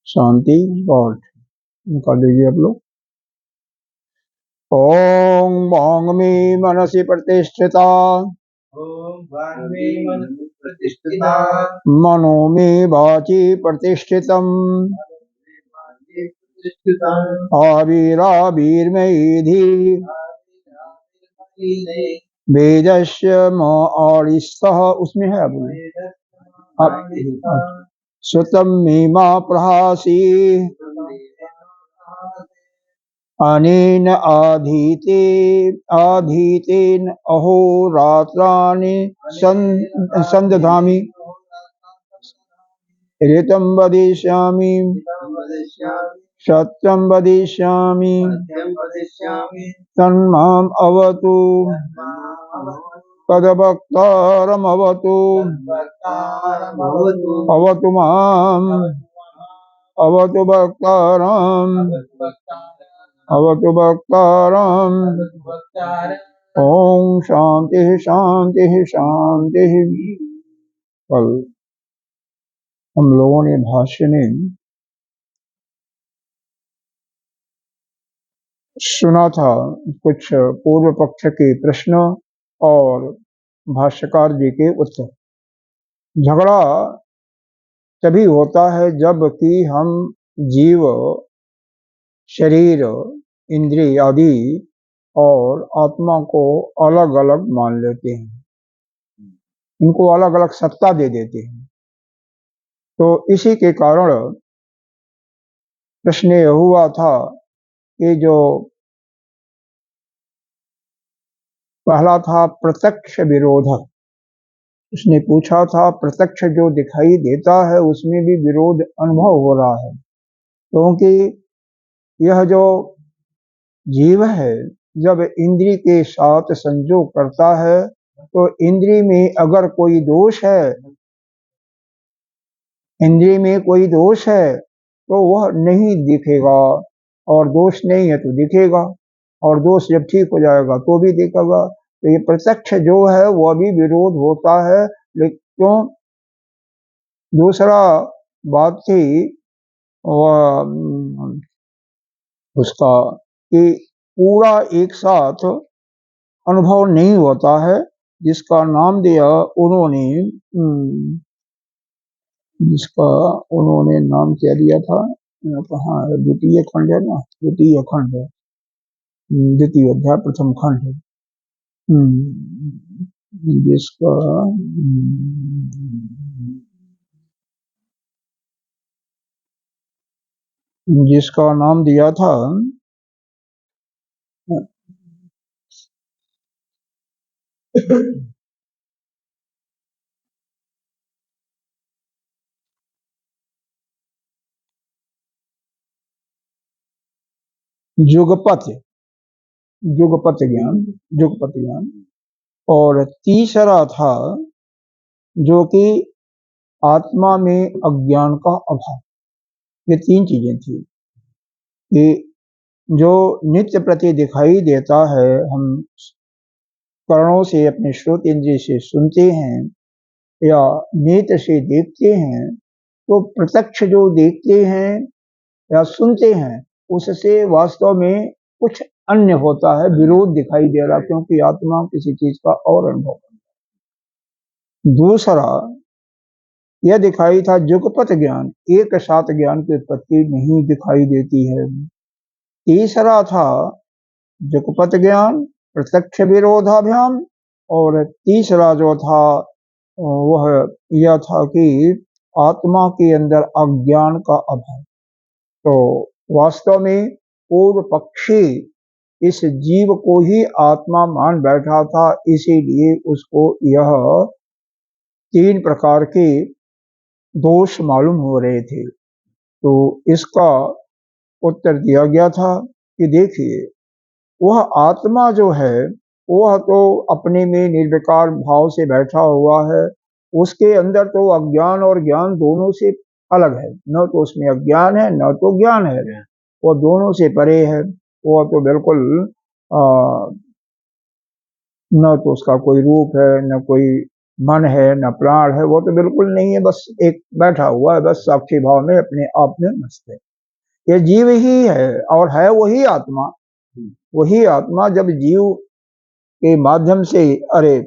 शांति पाठ निकाल लीजिए आप लोग। ओम वांग में मनसि प्रतिष्ठिता, मनो में वाचि प्रतिष्ठितम्, आविराविर्मयेधि वेदस्य माणिस्तः, उसमें है अब सुतम मीमा प्रहासी अनेन आधीतेन अहोरात्राणि संदधामि ऋतं वदिष्यामि सत्यं वदिष्यामि तन्माम् अवतु तद्वक्तारमवतु अवतु माम् अवतु वक्तारम् अवतु वक्तारम्। ओम शांति शांति शांति। कल हम लोगों ने भाष्य में सुना था कुछ पूर्व पक्ष के प्रश्न और भाष्यकार जी के उत्तर। झगड़ा तभी होता है जब कि हम जीव, शरीर, इंद्रिय आदि और आत्मा को अलग अलग मान लेते हैं, इनको अलग अलग सत्ता दे देते हैं। तो इसी के कारण प्रश्न यह हुआ था कि जो पहला था प्रत्यक्ष विरोध, उसने पूछा था प्रत्यक्ष जो दिखाई देता है उसमें भी विरोध अनुभव हो रहा है, क्योंकि यह जो जीव है जब इंद्री के साथ संयोग करता है तो इंद्री में अगर कोई दोष है, इंद्री में कोई दोष है तो वह नहीं दिखेगा, और दोष नहीं है तो दिखेगा, और दोष जब ठीक हो जाएगा तो भी दिखेगा। तो ये प्रत्यक्ष जो है वह भी विरोध होता है। लेकिन क्यों? दूसरा बात थी वह उसका कि पूरा एक साथ अनुभव नहीं होता है, जिसका नाम दिया उन्होंने, जिसका उन्होंने नाम क्या दिया था, कहाँ है, द्वितीय खंड है ना, द्वितीय खंड है, द्वितीय अध्याय प्रथम खंड है, जिसका जिसका नाम दिया था जुगपत, जुगपत ज्ञान, जुगपत ज्ञान। और तीसरा था जो कि आत्मा में अज्ञान का अभाव। ये तीन चीजें थी कि जो नित्य प्रति दिखाई देता है, हम कर्णों से अपने श्रोत इंद्रिय से सुनते हैं या नेत्र से देखते हैं, तो प्रत्यक्ष जो देखते हैं या सुनते हैं उससे वास्तव में कुछ अन्य होता है, विरोध दिखाई दे रहा, क्योंकि आत्मा किसी चीज का और अनुभव। दूसरा यह दिखाई था जुगपत ज्ञान, एक साथ ज्ञान की उत्पत्ति नहीं दिखाई देती है। तीसरा था जुगपत ज्ञान प्रत्यक्ष विरोधाभ्याम, और तीसरा जो था वह यह था कि आत्मा के अंदर अज्ञान का अभाव। तो वास्तव में पूर्व पक्षी इस जीव को ही आत्मा मान बैठा था, इसीलिए उसको यह तीन प्रकार के दोष मालूम हो रहे थे। तो इसका उत्तर दिया गया था कि देखिए, वह आत्मा जो है वह तो अपने में निर्विकार भाव से बैठा हुआ है, उसके अंदर तो अज्ञान और ज्ञान दोनों से अलग है, न तो उसमें अज्ञान है न तो ज्ञान है, वो दोनों से परे है। वह तो बिल्कुल न तो उसका कोई रूप है, न कोई मन है न प्राण है, वो तो बिल्कुल नहीं है, बस एक बैठा हुआ है, बस साक्षी भाव में अपने आप में मस्त है। ये जीव ही है और है वही आत्मा। वही आत्मा जब जीव के माध्यम से अरे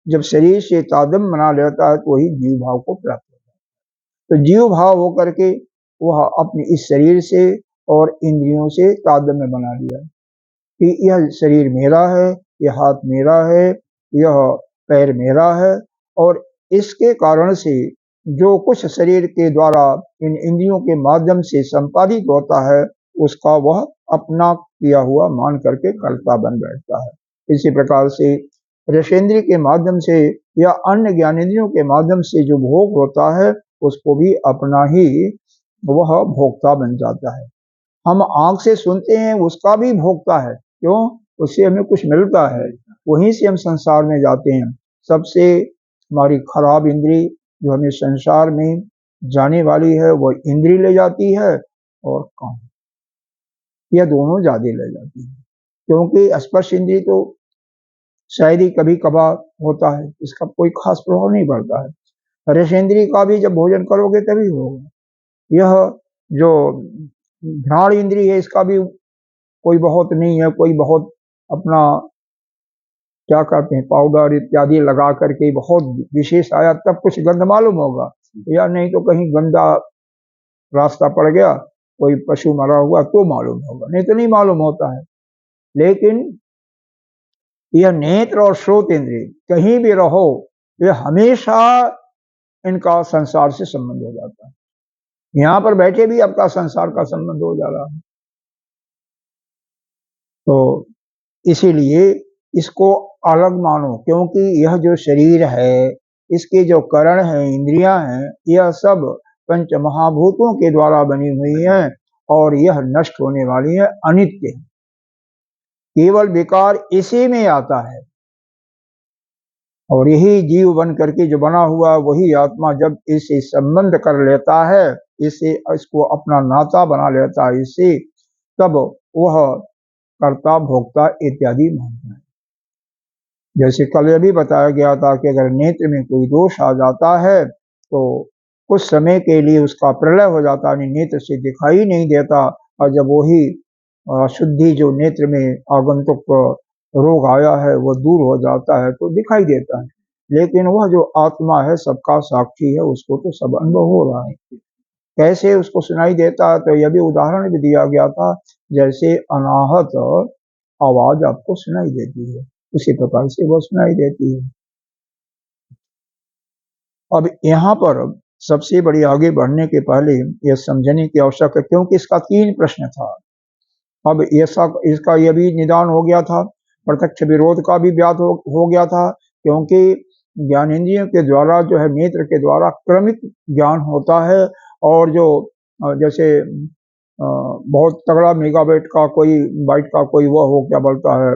जब शरीर से तादम बना लेता है तो वही जीव भाव को प्राप्त होता है। तो जीव भाव होकर के वह अपने इस शरीर से और इंद्रियों से तादम्य बना लिया कि यह शरीर मेरा है, यह हाथ मेरा है, यह पैर मेरा है, और इसके कारण से जो कुछ शरीर के द्वारा इन इंद्रियों के माध्यम से संपादित होता है उसका वह अपना किया हुआ मान करके कर्ता बन बैठता है। इसी प्रकार से रसेंद्रिय के माध्यम से या अन्य ज्ञानेंद्रियों के माध्यम से जो भोग होता है उसको भी अपना ही वह भोक्ता बन जाता है। हम आंख से सुनते हैं उसका भी भोगता है, क्यों? उससे हमें कुछ मिलता है, वहीं से हम संसार में जाते हैं। सबसे हमारी खराब इंद्री जो हमें संसार में जाने वाली है वो इंद्री ले जाती है और काम, यह दोनों ज्यादा ले जाती है, क्योंकि स्पर्श इंद्री तो शायद ही कभी कभार होता है, इसका कोई खास प्रभाव नहीं पड़ता है। रसेंद्री का भी जब भोजन करोगे तभी होगा। यह जो घ्राण इंद्री है इसका भी कोई बहुत नहीं है, कोई बहुत अपना क्या कहते हैं पाउडर इत्यादि लगा करके बहुत विशेष आया तब कुछ गंध मालूम होगा, या नहीं तो कहीं गंदा रास्ता पड़ गया, कोई पशु मरा हुआ तो मालूम होगा, नहीं तो नहीं मालूम होता है। लेकिन यह नेत्र और श्रोत इंद्रिय कहीं भी रहो, यह हमेशा इनका संसार से संबंध हो जाता है। यहाँ पर बैठे भी आपका संसार का संबंध हो जा रहा है। तो इसीलिए इसको अलग मानो, क्योंकि यह जो शरीर है इसके जो करण है इंद्रियां हैं यह सब पंच महाभूतों के द्वारा बनी हुई हैं और यह नष्ट होने वाली है, अनित्य है। केवल विकार इसी में आता है और यही जीव बन करके जो बना हुआ वही आत्मा जब इसे संबंध कर लेता है, इसे इसको अपना नाता बना लेता है इससे, तब वह कर्ता भोक्ता इत्यादि मानता है। जैसे कल यह भी बताया गया था कि अगर नेत्र में कोई दोष आ जाता है तो कुछ समय के लिए उसका प्रलय हो जाता है, नेत्र से दिखाई नहीं देता, और जब वही शुद्धि जो नेत्र में आगंतुक रोग आया है वो दूर हो जाता है तो दिखाई देता है। लेकिन वह जो आत्मा है सबका साक्षी है, उसको तो सब अनुभव हो रहा है। कैसे उसको सुनाई देता है? तो यह भी उदाहरण भी दिया गया था, जैसे अनाहत आवाज आपको सुनाई देती है उसी प्रकार से वो सुनाई देती है। अब यहाँ पर सबसे बड़ी आगे बढ़ने के पहले यह समझने की आवश्यकता है, क्योंकि इसका 3 प्रश्न था। अब इसका यह भी निदान हो गया था, प्रत्यक्ष विरोध का भी व्याध हो गया था, क्योंकि ज्ञानेंद्रियों के द्वारा जो है नेत्र के द्वारा क्रमिक ज्ञान होता है, और जो जैसे बहुत तगड़ा मेगाबाइट का कोई वह हो, क्या बोलता है,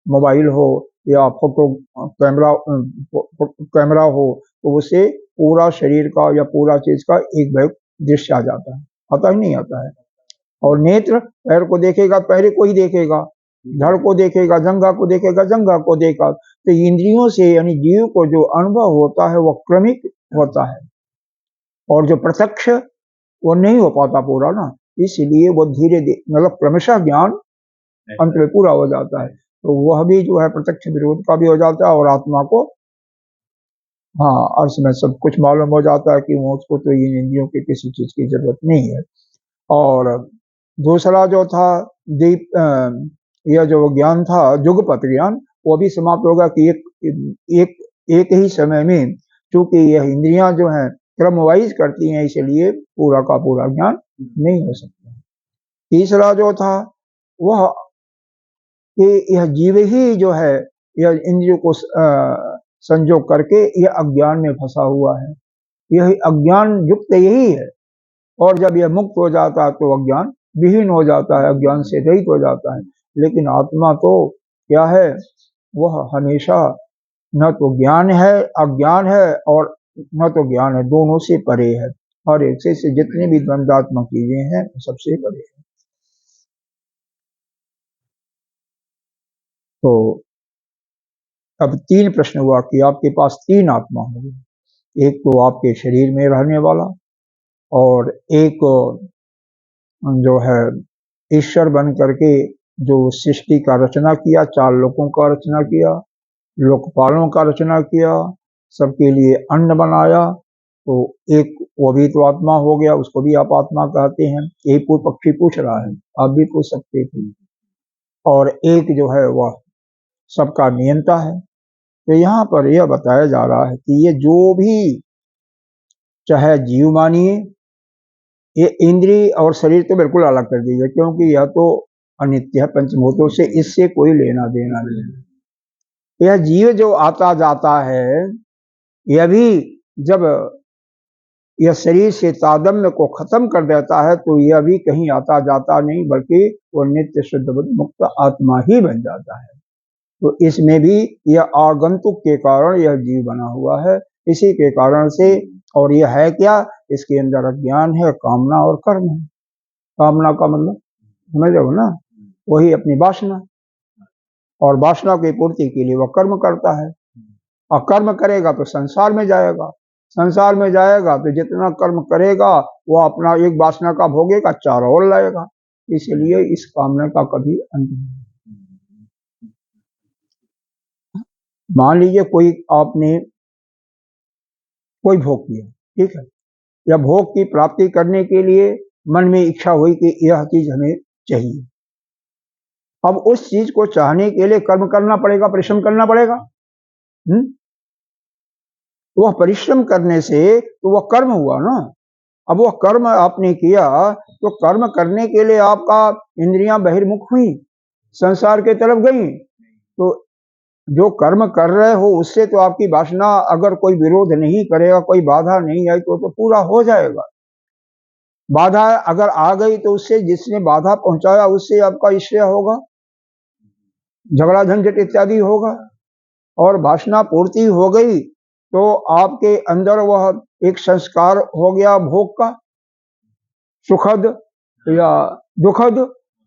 मोबाइल हो या फोटो कैमरा हो, तो उससे पूरा शरीर का या पूरा चीज का एक बैग दृश्य आ जाता है, आता ही नहीं आता है। और नेत्र पैर को देखेगा पैर को ही देखेगा, धड़ को देखेगा जंघा को देखेगा जंघा को देखा, तो इंद्रियों से यानी जीव को जो अनुभव होता है वो क्रमिक होता है, और जो प्रत्यक्ष वो नहीं हो पाता पूरा ना, इसलिए वो धीरे धीरे मतलब क्रमशः ज्ञान अंत में पूरा हो जाता है। तो वह भी जो है प्रत्यक्ष विरोध का भी हो जाता है, और आत्मा को हाँ अर्थ में सब कुछ मालूम हो जाता है कि वो उसको तो इन इंद्रियों की किसी चीज की जरूरत नहीं है। और दूसरा जो था दीप यह जो ज्ञान था जुगपत ज्ञान, वो भी समाप्त होगा कि एक ही समय में, चूंकि यह इंद्रियां जो हैं क्रम वाइज करती हैं, इसलिए पूरा का पूरा ज्ञान नहीं हो सकता। तीसरा जो था वह कि यह जीव ही जो है यह इंद्रियों को संजोग करके यह अज्ञान में फंसा हुआ है, यह अज्ञान युक्त यही है, और जब यह मुक्त हो जाता है तो अज्ञान विहीन हो जाता है, अज्ञान से रहित हो जाता है। लेकिन आत्मा तो क्या है, वह हमेशा न तो ज्ञान है अज्ञान है, और न तो ज्ञान है, दोनों से परे है। हर एक से जितने भी द्वंद्वात्मक चीजें हैं सबसे परे है। तो अब तीन प्रश्न हुआ कि आपके पास तीन आत्मा होगी, एक तो आपके शरीर में रहने वाला, और एक जो है ईश्वर बन करके जो सृष्टि का रचना किया, चार लोगों का रचना किया, लोकपालों का रचना किया, सबके लिए अन्न बनाया, तो एक वो भी तो आत्मा हो गया, उसको भी आप आत्मा कहते हैं। एक पूर्व पक्षी पूछ रहा है, आप भी पूछ सकते थे। और एक जो है वह सबका नियंता है। तो यहाँ पर यह बताया जा रहा है कि ये जो भी, चाहे जीव मानिए, ये इंद्रिय और शरीर तो बिल्कुल अलग कर दीजिए, क्योंकि यह तो अनित्य है, पंचभूतों से इससे कोई लेना देना नहीं। यह जीव जो आता जाता है, यह भी जब यह शरीर से तादम्य को खत्म कर देता है तो यह भी कहीं आता जाता नहीं, बल्कि वो नित्य शुद्ध बुद्ध मुक्त आत्मा ही बन जाता है। तो इसमें भी यह आगंतुक के कारण यह जीव बना हुआ है, इसी के कारण से। और यह है क्या, इसके अंदर अज्ञान है, कामना और कर्म है। कामना का मतलब समझ रहे हो ना, वही अपनी वासना, और वासना की पूर्ति के लिए वह कर्म करता है, और कर्म करेगा तो संसार में जाएगा, संसार में जाएगा तो जितना कर्म करेगा वो अपना एक वासना का भोगेगा, चार और लाएगा। इसलिए इस कामना का कभी अंत नहीं। मान लीजिए कोई आपने कोई भोग किया, ठीक है, या भोग की प्राप्ति करने के लिए मन में इच्छा हुई कि यह चीज हमें चाहिए। अब उस चीज को चाहने के लिए कर्म करना पड़ेगा, परिश्रम करना पड़ेगा। वह परिश्रम करने से तो वह कर्म हुआ ना। अब वह कर्म आपने किया तो कर्म करने के लिए आपका इंद्रियां बहिर्मुख हुई, संसार के तरफ गई, तो जो कर्म कर रहे हो उससे तो आपकी वासना अगर कोई विरोध नहीं करेगा, कोई बाधा नहीं आई तो पूरा हो जाएगा। बाधा अगर आ गई तो उससे जिसने बाधा पहुंचाया उससे आपका ईर्ष्या होगा, झगड़ा झंझट इत्यादि होगा। और वासना पूर्ति हो गई तो आपके अंदर वह एक संस्कार हो गया भोग का, सुखद या दुखद।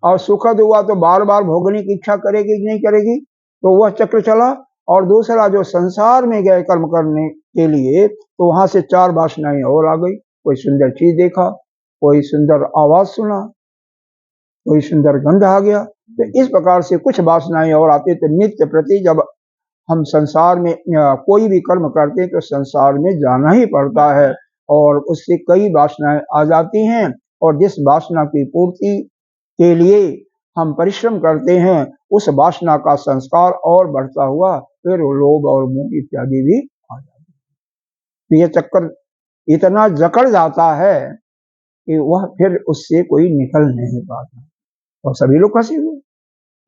और सुखद हुआ तो बार बार भोगने की इच्छा करेगी कि नहीं करेगी, तो वह चक्र चला। और दूसरा जो संसार में गए कर्म करने के लिए, तो वहां से चार वासनाएं और आ गई। कोई सुंदर चीज देखा, कोई सुंदर आवाज सुना, कोई सुंदर गंध आ गया। तो इस प्रकार से कुछ वासनाएं और आती। तो नित्य प्रति जब हम संसार में कोई भी कर्म करते हैं तो संसार में जाना ही पड़ता है, और उससे कई वासनाएं आ जाती हैं। और जिस वासना की पूर्ति के लिए हम परिश्रम करते हैं, उस वासना का संस्कार और बढ़ता हुआ फिर लोभ और मोह इत्यादि भी आ जाते हैं। तो ये चक्कर इतना जकड़ जाता है कि वह फिर उससे कोई निकल नहीं पाता, और सभी लोग फंसे हुए।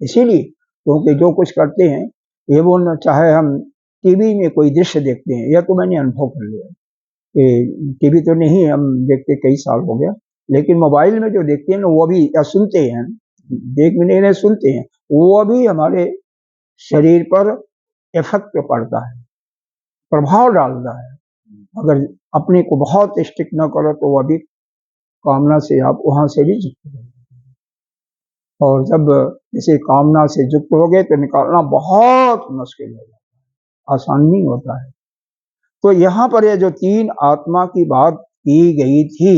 इसीलिए क्योंकि जो कुछ करते हैं ये वो न, चाहे हम टीवी में कोई दृश्य देखते हैं, यह तो मैंने अनुभव कर लिया कि टीवी तो नहीं हम देखते, कई साल हो गया, लेकिन मोबाइल में जो देखते हैं ना वो भी, या सुनते हैं, देख भी नहीं रहे सुनते हैं, वो भी हमारे शरीर पर इफेक्ट पड़ता है, प्रभाव डालता है। अगर अपने को बहुत स्टिक न करो तो वह भी कामना से आप वहां से भी जुक्त हो। और जब इसे कामना से युक्त हो गए तो निकालना बहुत मुश्किल हो जाता है, आसान नहीं होता है। तो यहाँ पर ये जो तीन आत्मा की बात की गई थी,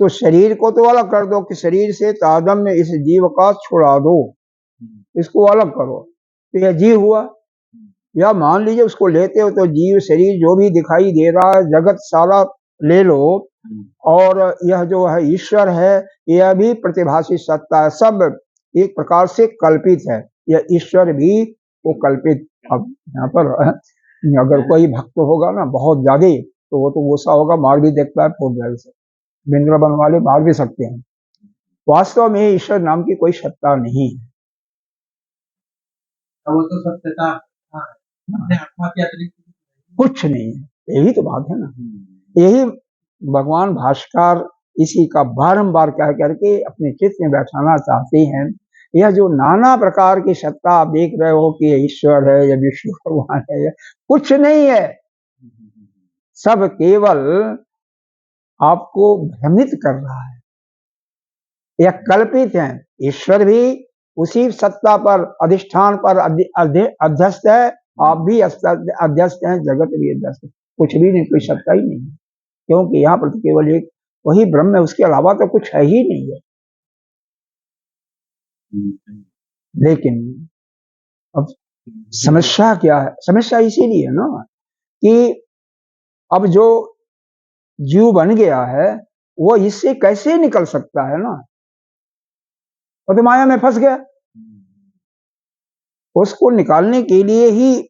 तो शरीर को तो अलग कर दो कि शरीर से तादम्य इस जीव का छुड़ा दो, इसको अलग करो, तो यह जीव हुआ। या मान लीजिए उसको लेते हो तो जीव शरीर जो भी दिखाई दे रहा है जगत सारा ले लो, और यह जो है ईश्वर है, यह भी प्रतिभासी सत्ता है, सब एक प्रकार से कल्पित है। यह ईश्वर भी वो कल्पित। अब यहाँ पर अगर कोई भक्त होगा ना बहुत ज्यादा, तो वो तो गुस्सा होगा, मार भी देखता है फुटबॉल से, वृंदावन वाले मार भी सकते हैं। वास्तव में ईश्वर नाम की कोई सत्ता नहीं है। वो तो सत्यता अपने आत्मा के अतिरिक्त कुछ नहीं है, यही तो बात है ना। यही भगवान भास्कर इसी का बारंबार कह करके अपने चित्त में बैठाना चाहते हैं। यह जो नाना प्रकार की सत्ता आप देख रहे हो कि ईश्वर है या विष्णु भगवान है, या कुछ नहीं है, सब केवल आपको भ्रमित कर रहा है, यह कल्पित है। ईश्वर भी उसी सत्ता पर, अधिष्ठान पर अध्यस्त है, आप भी अध्यस्त हैं, जगत भी अध्यस्त है, कुछ भी नहीं, कोई सत्ता ही नहीं है, क्योंकि यहाँ पर तो केवल एक वही ब्रह्म है, उसके अलावा तो कुछ है ही नहीं है। लेकिन अब समस्या क्या है? समस्या इसीलिए ना कि अब जो जीव बन गया है वो इससे कैसे निकल सकता है ना, वो तो माया में फंस गया। उसको निकालने के लिए ही,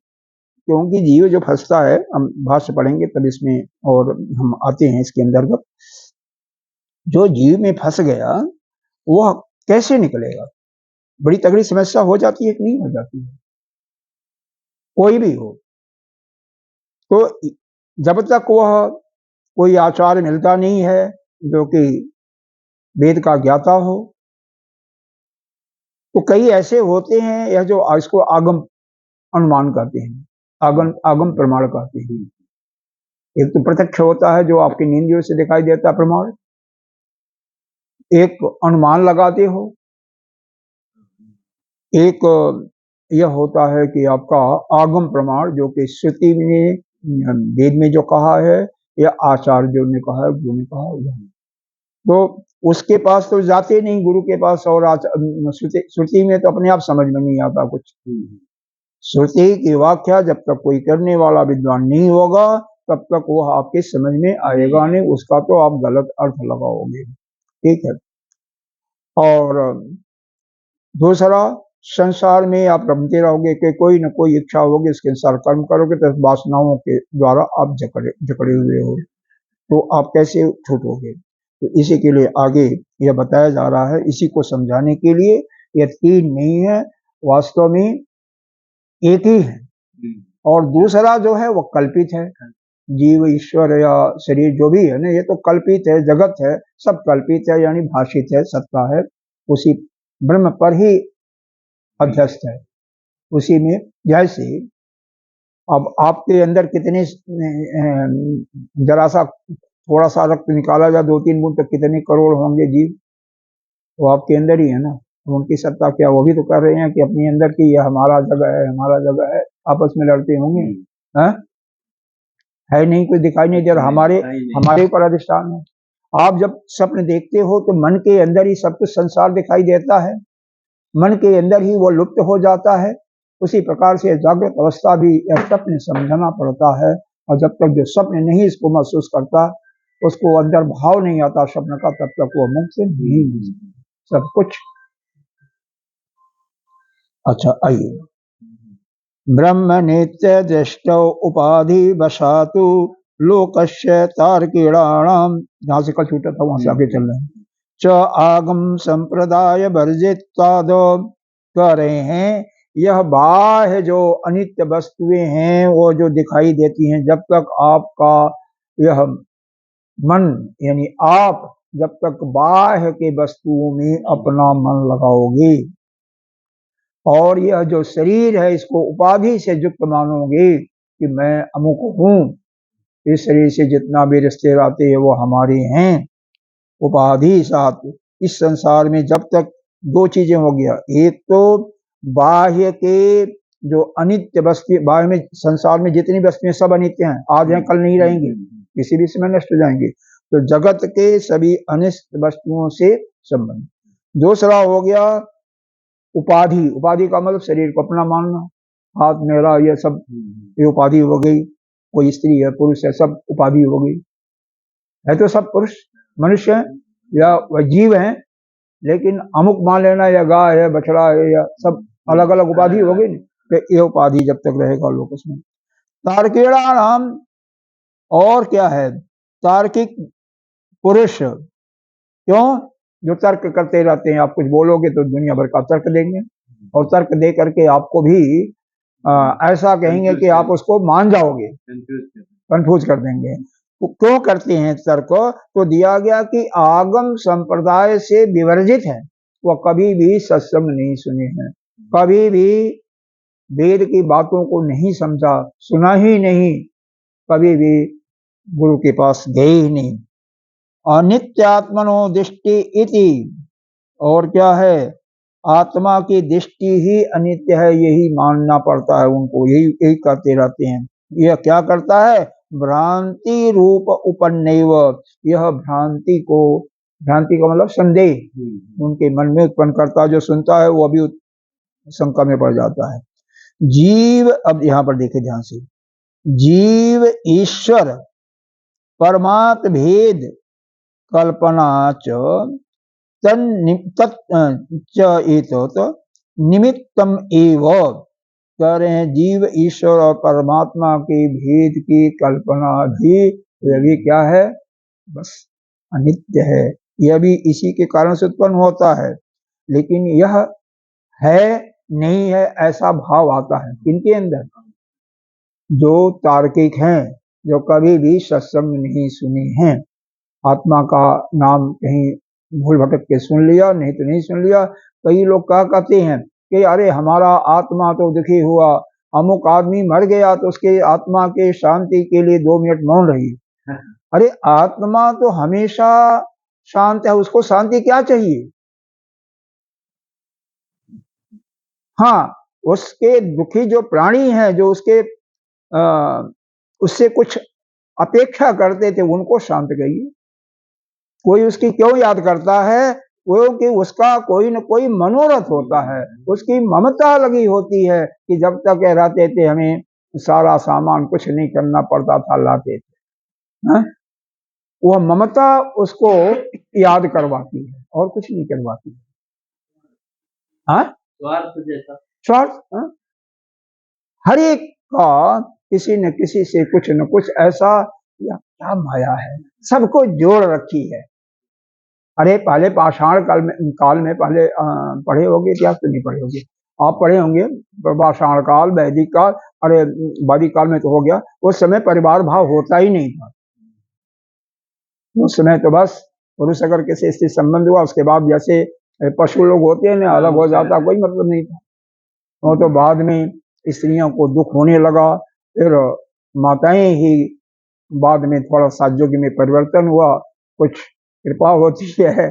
क्योंकि जीव जो फंसता है, हम भाष्य पढ़ेंगे तब इसमें और हम आते हैं इसके अंतर्गत, जो जीव में फंस गया वो कैसे निकलेगा? बड़ी तगड़ी समस्या हो जाती है कि नहीं हो जाती है? कोई भी हो, तो जब तक वह कोई आचार्य मिलता नहीं है जो कि वेद का ज्ञाता हो, तो कई ऐसे होते हैं या जो इसको आगम अनुमान कहते हैं, आगम प्रमाण कहते हैं। एक तो प्रत्यक्ष होता है जो आपकी नींदियों से दिखाई देता है प्रमाण, एक अनुमान लगाते हो, एक यह होता है कि आपका आगम प्रमाण जो कि श्रुति में वेद में जो कहा है या आचार्यों ने कहा है, गुरु ने कहा है, तो उसके पास तो जाते नहीं, गुरु के पास, और श्रुति में तो अपने आप समझ में नहीं आता कुछ। श्रुति की व्याख्या जब तक कोई करने वाला विद्वान नहीं होगा तब तक वह आपके समझ में आएगा नहीं, उसका तो आप गलत अर्थ लगाओगे। ठीक है। और दूसरा, संसार में आप रमते रहोगे कि कोई न कोई इच्छा होगी, इसके अनुसार कर्म करोगे तो वासनाओं के द्वारा आप जकड़े हुए हो, तो आप कैसे छूटोगे? तो इसी के लिए आगे यह बताया जा रहा है, इसी को समझाने के लिए। यह तीन नहीं है, वास्तव में एक ही है, और दूसरा जो है वो कल्पित है। जीव, ईश्वर या शरीर जो भी है ना, ये तो कल्पित है, जगत है, सब कल्पित है, यानी भाषित है, सत्ता है, उसी ब्रह्म पर ही अध्यस्त है, उसी में। जैसे अब आपके अंदर कितने जरा सा थोड़ा सा रक्त निकाला जाए 2-3 बूंद, तो कितने करोड़ होंगे जीव, वो आपके अंदर ही है ना। उनकी सत्ता क्या, वो भी तो कर रहे हैं कि अपने अंदर की यह हमारा जगह है, हमारा जगह है, आपस में लड़ते होंगे। है नहीं, कुछ दिखाई नहीं दे रहा, हमारे ऊपर अधिष्ठान है। आप जब स्वप्न देखते हो तो मन के अंदर ही सब कुछ संसार दिखाई देता है, मन के अंदर ही वो लुप्त हो जाता है। उसी प्रकार से जागृत अवस्था भी यह स्वप्न समझना पड़ता है, और जब तक जो स्वप्न नहीं इसको महसूस करता, उसको अंदर भाव नहीं आता स्वप्न का, तब तक वो मुक्त नहीं मिल सब कुछ। अच्छा, आइए। ब्रह्म नित्य दृष्ट उपाधि वशातु लोकस्य तार्किणाम, जहां से कल छूटा था वहां से आगे चल रहे हैं। च आगम संप्रदाय वर्जित कह रहे हैं, यह बाह्य जो अनित्य वस्तुएं हैं वो जो दिखाई देती हैं, जब तक आपका यह मन यानी आप जब तक बाह्य के वस्तुओं में अपना मन लगाओगे और यह जो शरीर है इसको उपाधि से युक्त मानोगे कि मैं अमुक हूं, इस शरीर से जितना भी रिश्ते आते हैं वो हमारे हैं, उपाधि साथ। इस संसार में जब तक दो चीजें हो गया, एक तो बाह्य के जो अनित्य वस्तु, बाह्य में संसार में जितनी वस्तुएं सब अनित्य हैं, आज हैं कल नहीं रहेंगी, किसी भी समय नष्ट हो जाएंगे, तो जगत के सभी अनिष्ट वस्तुओं से संबंध। दूसरा हो गया उपाधि, उपाधि का मतलब शरीर को अपना मानना, हाथ मेरा ये सब, ये उपाधि हो गई, कोई स्त्री है पुरुष है सब उपाधि हो गई, है तो सब पुरुष मनुष्य है या वह जीव है, लेकिन अमुक मान लेना या गाय है, बछड़ा है, या सब अलग अलग उपाधि हो गई, तो ये उपाधि जब तक रहेगा लोग उसमें। तार्किणा नाम, और क्या है, तार्किक पुरुष, क्यों? जो तर्क करते रहते हैं, आप कुछ बोलोगे तो दुनिया भर का तर्क देंगे, और तर्क दे करके आपको भी ऐसा कहेंगे कि आप उसको मान जाओगे, कंफ्यूज कर देंगे। तो क्यों करते हैं तर्क? तो दिया गया कि आगम संप्रदाय से विवर्जित है, वो कभी भी सत्संग नहीं सुने हैं, कभी भी वेद की बातों को नहीं समझा, सुना ही नहीं, कभी भी गुरु के पास गए ही नहीं। अनित्यात्मनो दृष्टि इति, और क्या है, आत्मा की दृष्टि ही अनित्य है, यही मानना पड़ता है उनको, यही यही कहते रहते हैं। यह क्या करता है? भ्रांति रूप उपन्नैव, यह भ्रांति का मतलब संदेह उनके मन में उत्पन्न करता है। जो सुनता है वो भी शंका में पड़ जाता है। जीव, अब यहाँ पर देखे ध्यान से, जीव ईश्वर परमात्म भेद कल्पना निमित्तम एव, कह रहे हैं जीव ईश्वर और परमात्मा के भेद की कल्पना भी, यह भी क्या है? बस अनित्य है। यह भी इसी के कारण से उत्पन्न होता है, लेकिन यह है नहीं है ऐसा भाव आता है इनके अंदर। जो तार्किक हैं, जो कभी भी सत्संग नहीं सुने हैं, आत्मा का नाम कहीं भूल भटक के सुन लिया, नहीं तो नहीं सुन लिया। कई लोग क्या कहते हैं कि अरे हमारा आत्मा तो दुखी हुआ, अमुक आदमी मर गया तो उसके आत्मा के शांति के लिए 2 मिनट मौन रही। अरे आत्मा तो हमेशा शांत है, उसको शांति क्या चाहिए? हाँ, उसके दुखी जो प्राणी हैं, जो उससे कुछ अपेक्षा करते थे, उनको शांत करिए। कोई उसकी क्यों याद करता है? क्योंकि उसका कोई न कोई मनोरथ होता है, उसकी ममता लगी होती है कि जब तक रहते थे हमें सारा सामान कुछ नहीं करना पड़ता था, लाते थे। हाँ? वह ममता उसको याद करवाती है और कुछ नहीं करवाती है। हाँ? स्वार्थ। हाँ? हर एक का किसी न किसी से कुछ न कुछ ऐसा, या क्या माया है, सबको जोड़ रखी है। अरे पहले पाषाण काल में पहले पढ़े होंगे, इतिहास तो नहीं पढ़े होंगे, आप पढ़े होंगे पाषाण काल, वैदिक काल। अरे वैदिक काल में तो हो गया, उस समय परिवार भाव होता ही नहीं था। उस समय तो बस पुरुष अगर किसी से संबंध हुआ, उसके बाद जैसे पशु लोग होते हैं ना, अलग हो जाता, कोई मतलब नहीं था। वो तो बाद में स्त्रियों को दुख होने लगा, फिर माताएं ही बाद में थोड़ा सा युग में परिवर्तन हुआ, कुछ कृपा होती है,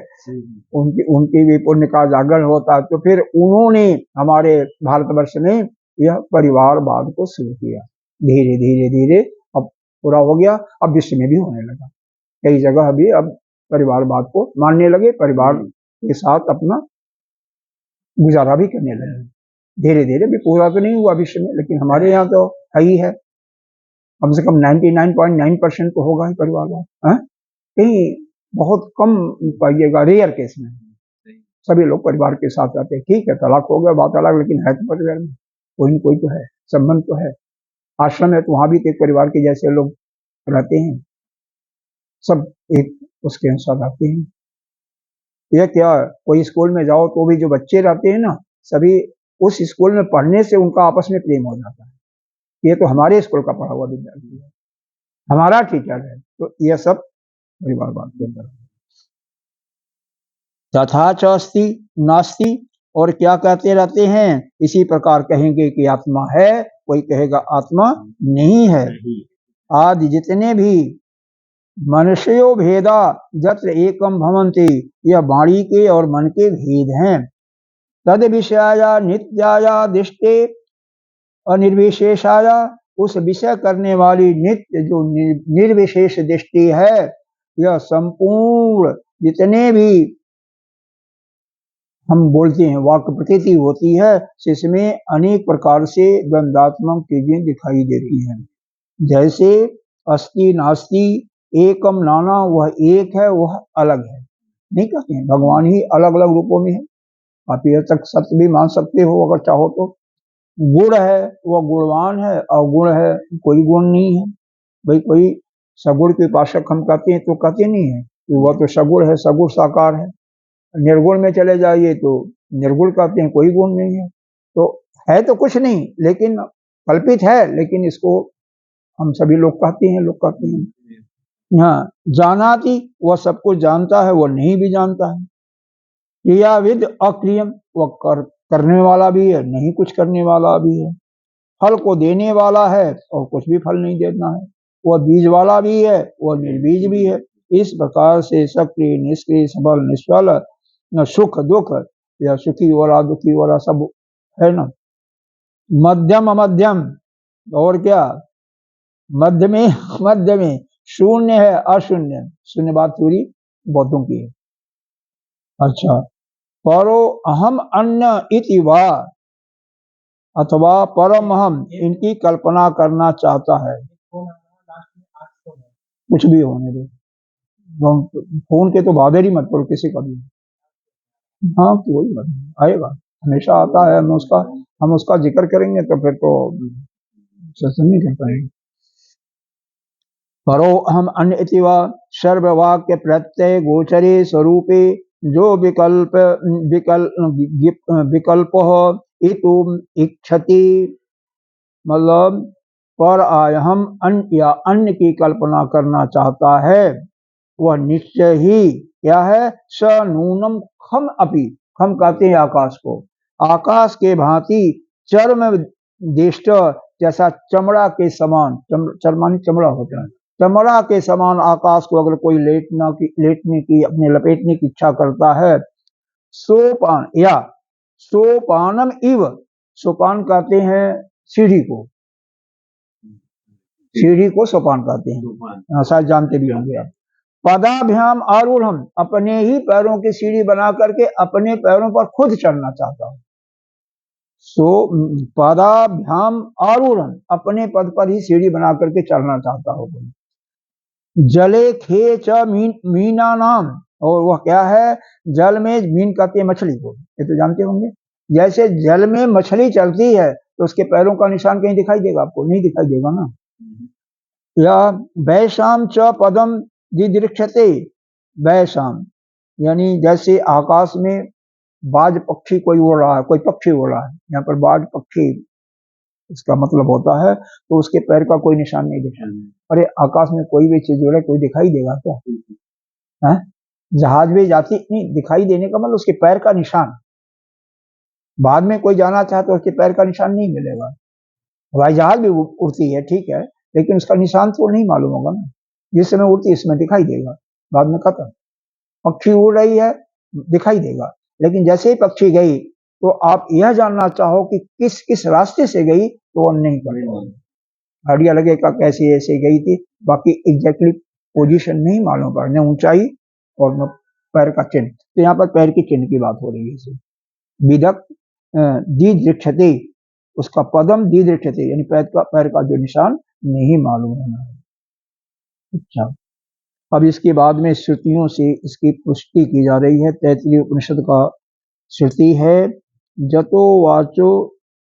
उनकी भी पुण्य का जागरण होता है, तो फिर उन्होंने हमारे भारतवर्ष में यह परिवारवाद को शुरू किया। धीरे धीरे धीरे अब पूरा हो गया, अब विश्व में भी होने लगा। कई जगह भी अब परिवारवाद को मानने लगे, परिवार के साथ अपना गुजारा भी करने लगे। धीरे धीरे भी, पूरा तो नहीं हुआ विश्व में, लेकिन हमारे यहाँ तो है ही है। कम से कम 99.9% तो होगा ही परिवारवाद। कहीं बहुत कम पाइएगा, रेयर केस में सभी लोग परिवार के साथ रहते हैं। ठीक है, तलाक हो गया, बात अलग, लेकिन है तो परिवार में कोई न कोई तो है, संबंध तो है। आश्रम है तो वहां भी एक परिवार के जैसे लोग रहते हैं, सब एक उसके अनुसार रहते हैं। यह क्या, कोई स्कूल में जाओ तो भी जो बच्चे रहते हैं ना, सभी उस स्कूल में पढ़ने से उनका आपस में प्रेम हो जाता है। ये तो हमारे स्कूल का पढ़ा हुआ विद्यार्थी है, हमारा टीचर है, तो यह सब परिवारवाद के अंदर। तथा च अस्ति नास्ति, और क्या कहते रहते हैं? इसी प्रकार कहेंगे कि आत्मा है, कोई कहेगा आत्मा नहीं है। आदि जितने भी मनुष्यो भेदा जत्र एकम भवन्ति, यह वाणी के और मन के भेद हैं। तद विषयाया नित्याया दृष्टे अनिर्विशेषाया, उस विषय करने वाली नित्य जो निर्विशेष दृष्टि है, यह संपूर्ण जितने भी हम बोलते हैं वाक्य प्रतीति होती है, इसमें अनेक प्रकार से द्वंद्वात्मक चीजें दिखाई देती हैं। जैसे अस्ति नास्ति, एकम नाना, वह एक है वह अलग है, नहीं कहते हैं। भगवान ही अलग अलग रूपों में है, आप ये तक सत्य भी मान सकते हो अगर चाहो तो। गुण है वह गुणवान है, अवगुण है कोई गुण नहीं है। भाई कोई सगुण के उपासक हम कहते हैं तो कहते नहीं है कि वह तो सगुण है, सगुण साकार है। निर्गुण में चले जाइए तो निर्गुण कहते हैं, कोई गुण नहीं है। तो है तो कुछ नहीं, लेकिन कल्पित है, लेकिन इसको हम सभी लोग कहते हैं, लोग कहते हैं। हाँ, जानाति, वह सब कुछ जानता है, वह नहीं भी जानता है। क्रियाविद अक्रियम, वह करने वाला भी है, नहीं कुछ करने वाला भी है। फल को देने वाला है और कुछ भी फल नहीं देना है। वह बीज वाला भी है, वह निर्बीज भी है। इस प्रकार से सक्रिय निष्क्रिय सबल निष्फल, सुख दुख या सुखी वाला दुखी वाला सब है ना। मध्यम अमध्यम, और क्या मध्य में शून्य है अशून्य, शून्य बात पूरी बौद्धों की है। अच्छा, परो अहम अन्य इति वा, अथवा परम हम, इनकी कल्पना करना चाहता है। कुछ भी होने दो, फोन के तो बादर ही मत करो किसी का भी। हाँ कोई बात नहीं, आएगा, हमेशा आता है। हम उसका जिक्र करेंगे तो फिर तो सत्संग नहीं कर पाएंगे। परो हम अन्य इति वा सर्ववाक्य प्रत्यय गोचरे स्वरूपे जो विकल्प इतुम इच्छति, मतलब पर आय हम अन्य या अन्य की कल्पना करना चाहता है, वह निश्चय ही क्या है, स नूनम खम अपि, खम कहते हैं आकाश को, आकाश के भांति चर्म दिष्ट, जैसा चमड़ा के समान, चरमानी चमड़ा होता है, चमड़ा के समान आकाश को अगर कोई लेटने की अपने लपेटने की इच्छा करता है, सोपान या सोपानम इव, सोपान कहते हैं सीढ़ी को, सीढ़ी को सोपान कहते हैं, शायद जानते भी होंगे आप। पदाभ्याम आरूढ़, अपने ही पैरों की सीढ़ी बना करके अपने पैरों पर खुद चढ़ना चाहता हूं। सो पदाभ्याम आरूढ़, अपने पद पर ही सीढ़ी बना करके चढ़ना चाहता हूं। जले खेच मीना नाम, और वह क्या है, जल में, मीन कहते हैं मछली को, ये तो जानते होंगे। जैसे जल में मछली चलती है तो उसके पैरों का निशान कहीं दिखाई देगा आपको? नहीं दिखाई देगा ना। या वैशाम च पदम दिदृक्षते, वैशाम यानी जैसे आकाश में बाज पक्षी कोई उड़ रहा है, कोई पक्षी उड़ रहा है, यहाँ पर बाज पक्षी इसका मतलब होता है, तो उसके पैर का कोई निशान नहीं दिखा। अरे आकाश में कोई भी चीज उड़े कोई दिखाई देगा क्या? है जहाज भी जाती नहीं, दिखाई देने का मतलब उसके पैर का निशान, बाद में कोई जाना चाहे तो उसके पैर का निशान नहीं मिलेगा। हवाई जहाज भी उड़ती है ठीक है, लेकिन उसका निशान तो नहीं मालूम होगा ना, जिस समय उड़ती है इसमें दिखाई देगा, बाद में खत्म। पक्षी उड़ रही है दिखाई देगा, लेकिन जैसे ही पक्षी गई तो आप यह जानना चाहो कि किस किस रास्ते से गई तो वो नहीं पड़ेगा, आइडिया लगेगा कैसे ऐसे गई थी, बाकी एग्जैक्टली पोजीशन नहीं मालूम पड़ा, न ऊंचाई और न पैर का चिन्ह। तो यहाँ पर पैर के चिन्ह की बात हो रही है। विदक दीदृक्षते, उसका पदम दीदृक्षते यानी पैर का जो निशान नहीं मालूम होना है। अच्छा, अब इसके बाद में श्रुतियों से इसकी पुष्टि की जा रही है। तैत्तिरीय उपनिषद का श्रुति है जतो वाचो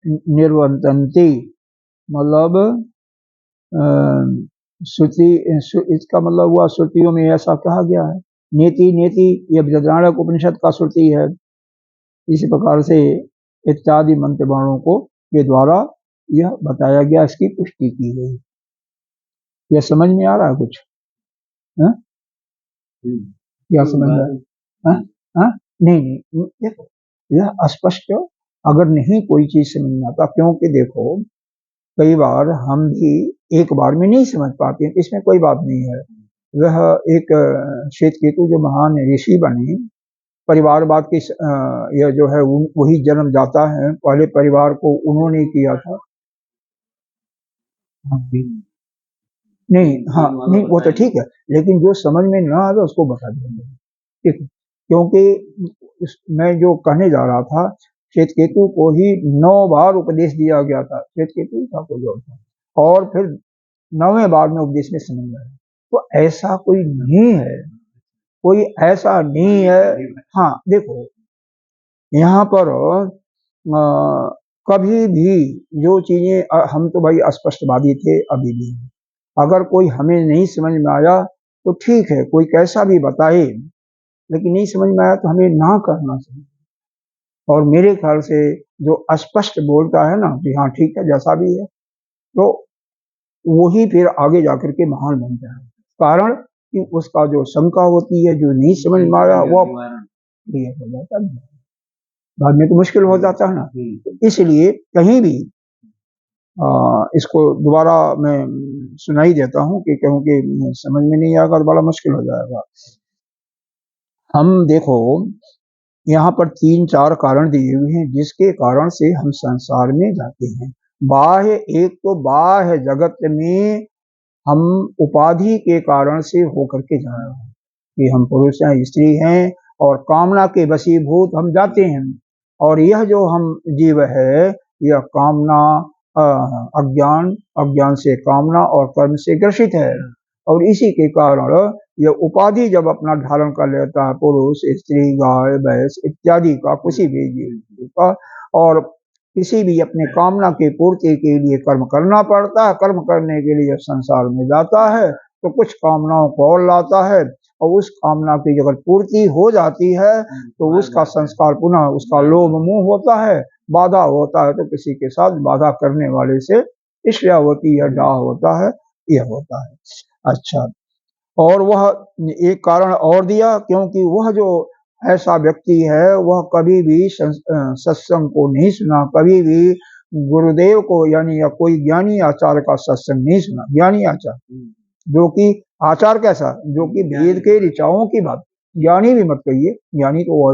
निर्वर्तन्ते, मतलब श्रुति, इसका मतलब हुआ श्रुतियों में ऐसा कहा गया है। नेति नेति यह बृहदारण्यक उपनिषद का श्रुति है। इसी प्रकार से इत्यादि मंत्र बाणों को के द्वारा यह बताया गया, इसकी पुष्टि की गई। यह समझ में आ रहा है कुछ? है क्या समझ में आ रहा है? नहीं देखो, यह अस्पष्ट अगर नहीं कोई चीज समझ में आता, क्योंकि देखो कई बार हम भी एक बार में नहीं समझ पाते, इसमें कोई बात नहीं है। वह एक श्वेतकेतु जो महान ऋषि बने, परिवारवाद की यह जो है वही जन्म जाता है, पहले परिवार को उन्होंने किया था। नहीं हाँ नहीं वो तो ठीक है, लेकिन जो समझ में ना आवे उसको बता देंगे, ठीक है। क्योंकि मैं जो कहने जा रहा था, श्वेतकेतु को ही 9 बार उपदेश दिया गया था, श्वेतकेतु था कोई और था, और फिर 9वें बार में उपदेश में समझ में आया। तो ऐसा कोई नहीं है, कोई ऐसा नहीं है। हाँ देखो यहाँ पर कभी भी जो चीजें, हम तो भाई अस्पष्टवादी थे अभी भी, अगर कोई हमें नहीं समझ में आया तो ठीक है, कोई कैसा भी बताए, लेकिन नहीं समझ में आया तो हमें ना करना चाहिए। और मेरे ख्याल से जो अस्पष्ट बोलता है ना कि हाँ ठीक है जैसा भी है, तो वही फिर आगे जाकर के महान बनता है। कारण कि उसका जो शंका होती है, जो नहीं समझ में आया वो क्लियर हो जाता है, बाद में तो मुश्किल हो जाता है ना। तो इसलिए कहीं भी इसको दोबारा मैं सुनाई देता हूँ कि क्योंकि समझ में नहीं आएगा तो बड़ा मुश्किल हो जाएगा। हम देखो यहाँ पर 3-4 कारण दिए हुए हैं जिसके कारण से हम संसार में जाते हैं। बाह्य, एक तो बाह्य जगत में हम उपाधि के कारण से होकर के जा रहे हैं कि हम पुरुष हैं, स्त्री हैं और कामना के वशीभूत हम जाते हैं। और यह जो हम जीव है, यह कामना, अज्ञान से कामना और कर्म से ग्रसित है। और इसी के कारण यह उपाधि जब अपना धारण कर लेता है, पुरुष, स्त्री, गाय, भैंस इत्यादि का, किसी भी जीव का, और किसी भी अपने कामना की पूर्ति के लिए कर्म करना पड़ता है। कर्म करने के लिए संसार में जाता है तो कुछ कामनाओं को और लाता है, और उस कामना की जब पूर्ति हो जाती है तो उसका संस्कार पुनः, उसका लोभ मोह होता है, बाधा होता है, तो किसी के साथ बाधा करने वाले से ईर्ष्या होती है, डाह होता है, यह होता है। अच्छा, और वह एक कारण और दिया, क्योंकि वह जो ऐसा व्यक्ति है वह कभी भी सत्संग को नहीं सुना, कभी भी गुरुदेव को यानी या कोई ज्ञानी आचार्य का सत्संग नहीं सुना। ज्ञानी आचार्य जो कि आचार कैसा, जो कि वेद के ऋचाओं की बात, ज्ञानी भी मत कहिए, ज्ञानी तो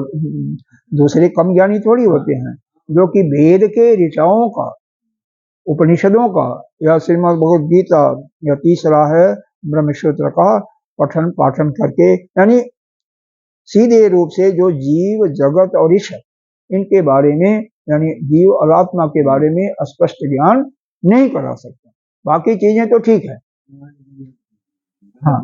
दूसरे कम ज्ञानी थोड़ी होते हैं, जो कि वेद के ऋचाओं का, उपनिषदों का, या श्रीमद् भगवद गीता, या तीसरा है ब्रह्मसूत्र का पठन पाठन करके, यानी सीधे रूप से जो जीव जगत और ईश्वर इनके बारे में, यानी जीव और आत्मा के बारे में स्पष्ट ज्ञान नहीं करा सकता। बाकी चीजें तो ठीक है, हाँ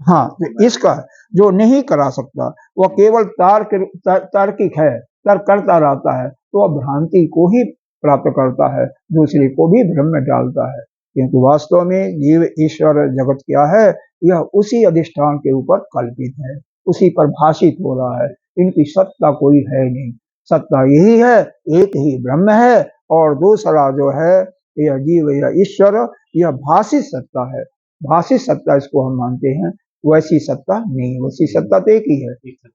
हाँ, तो इसका जो नहीं करा सकता वह केवल तार्किक है, तर्क करता रहता है, तो वह भ्रांति को ही प्राप्त करता है, दूसरे को भी भ्रम में डालता है। क्योंकि वास्तव में जीव ईश्वर जगत क्या है, यह उसी अधिष्ठान के ऊपर कल्पित है, उसी पर भाषित हो रहा है। इनकी सत्ता कोई है नहीं, सत्ता यही है, एक ही ब्रह्म है, और दूसरा जो है यह जीव या ईश्वर, यह भाषित सत्ता है। भाषित सत्ता इसको हम मानते हैं, वैसी सत्ता नहीं, वैसी सत्ता तो एक ही है।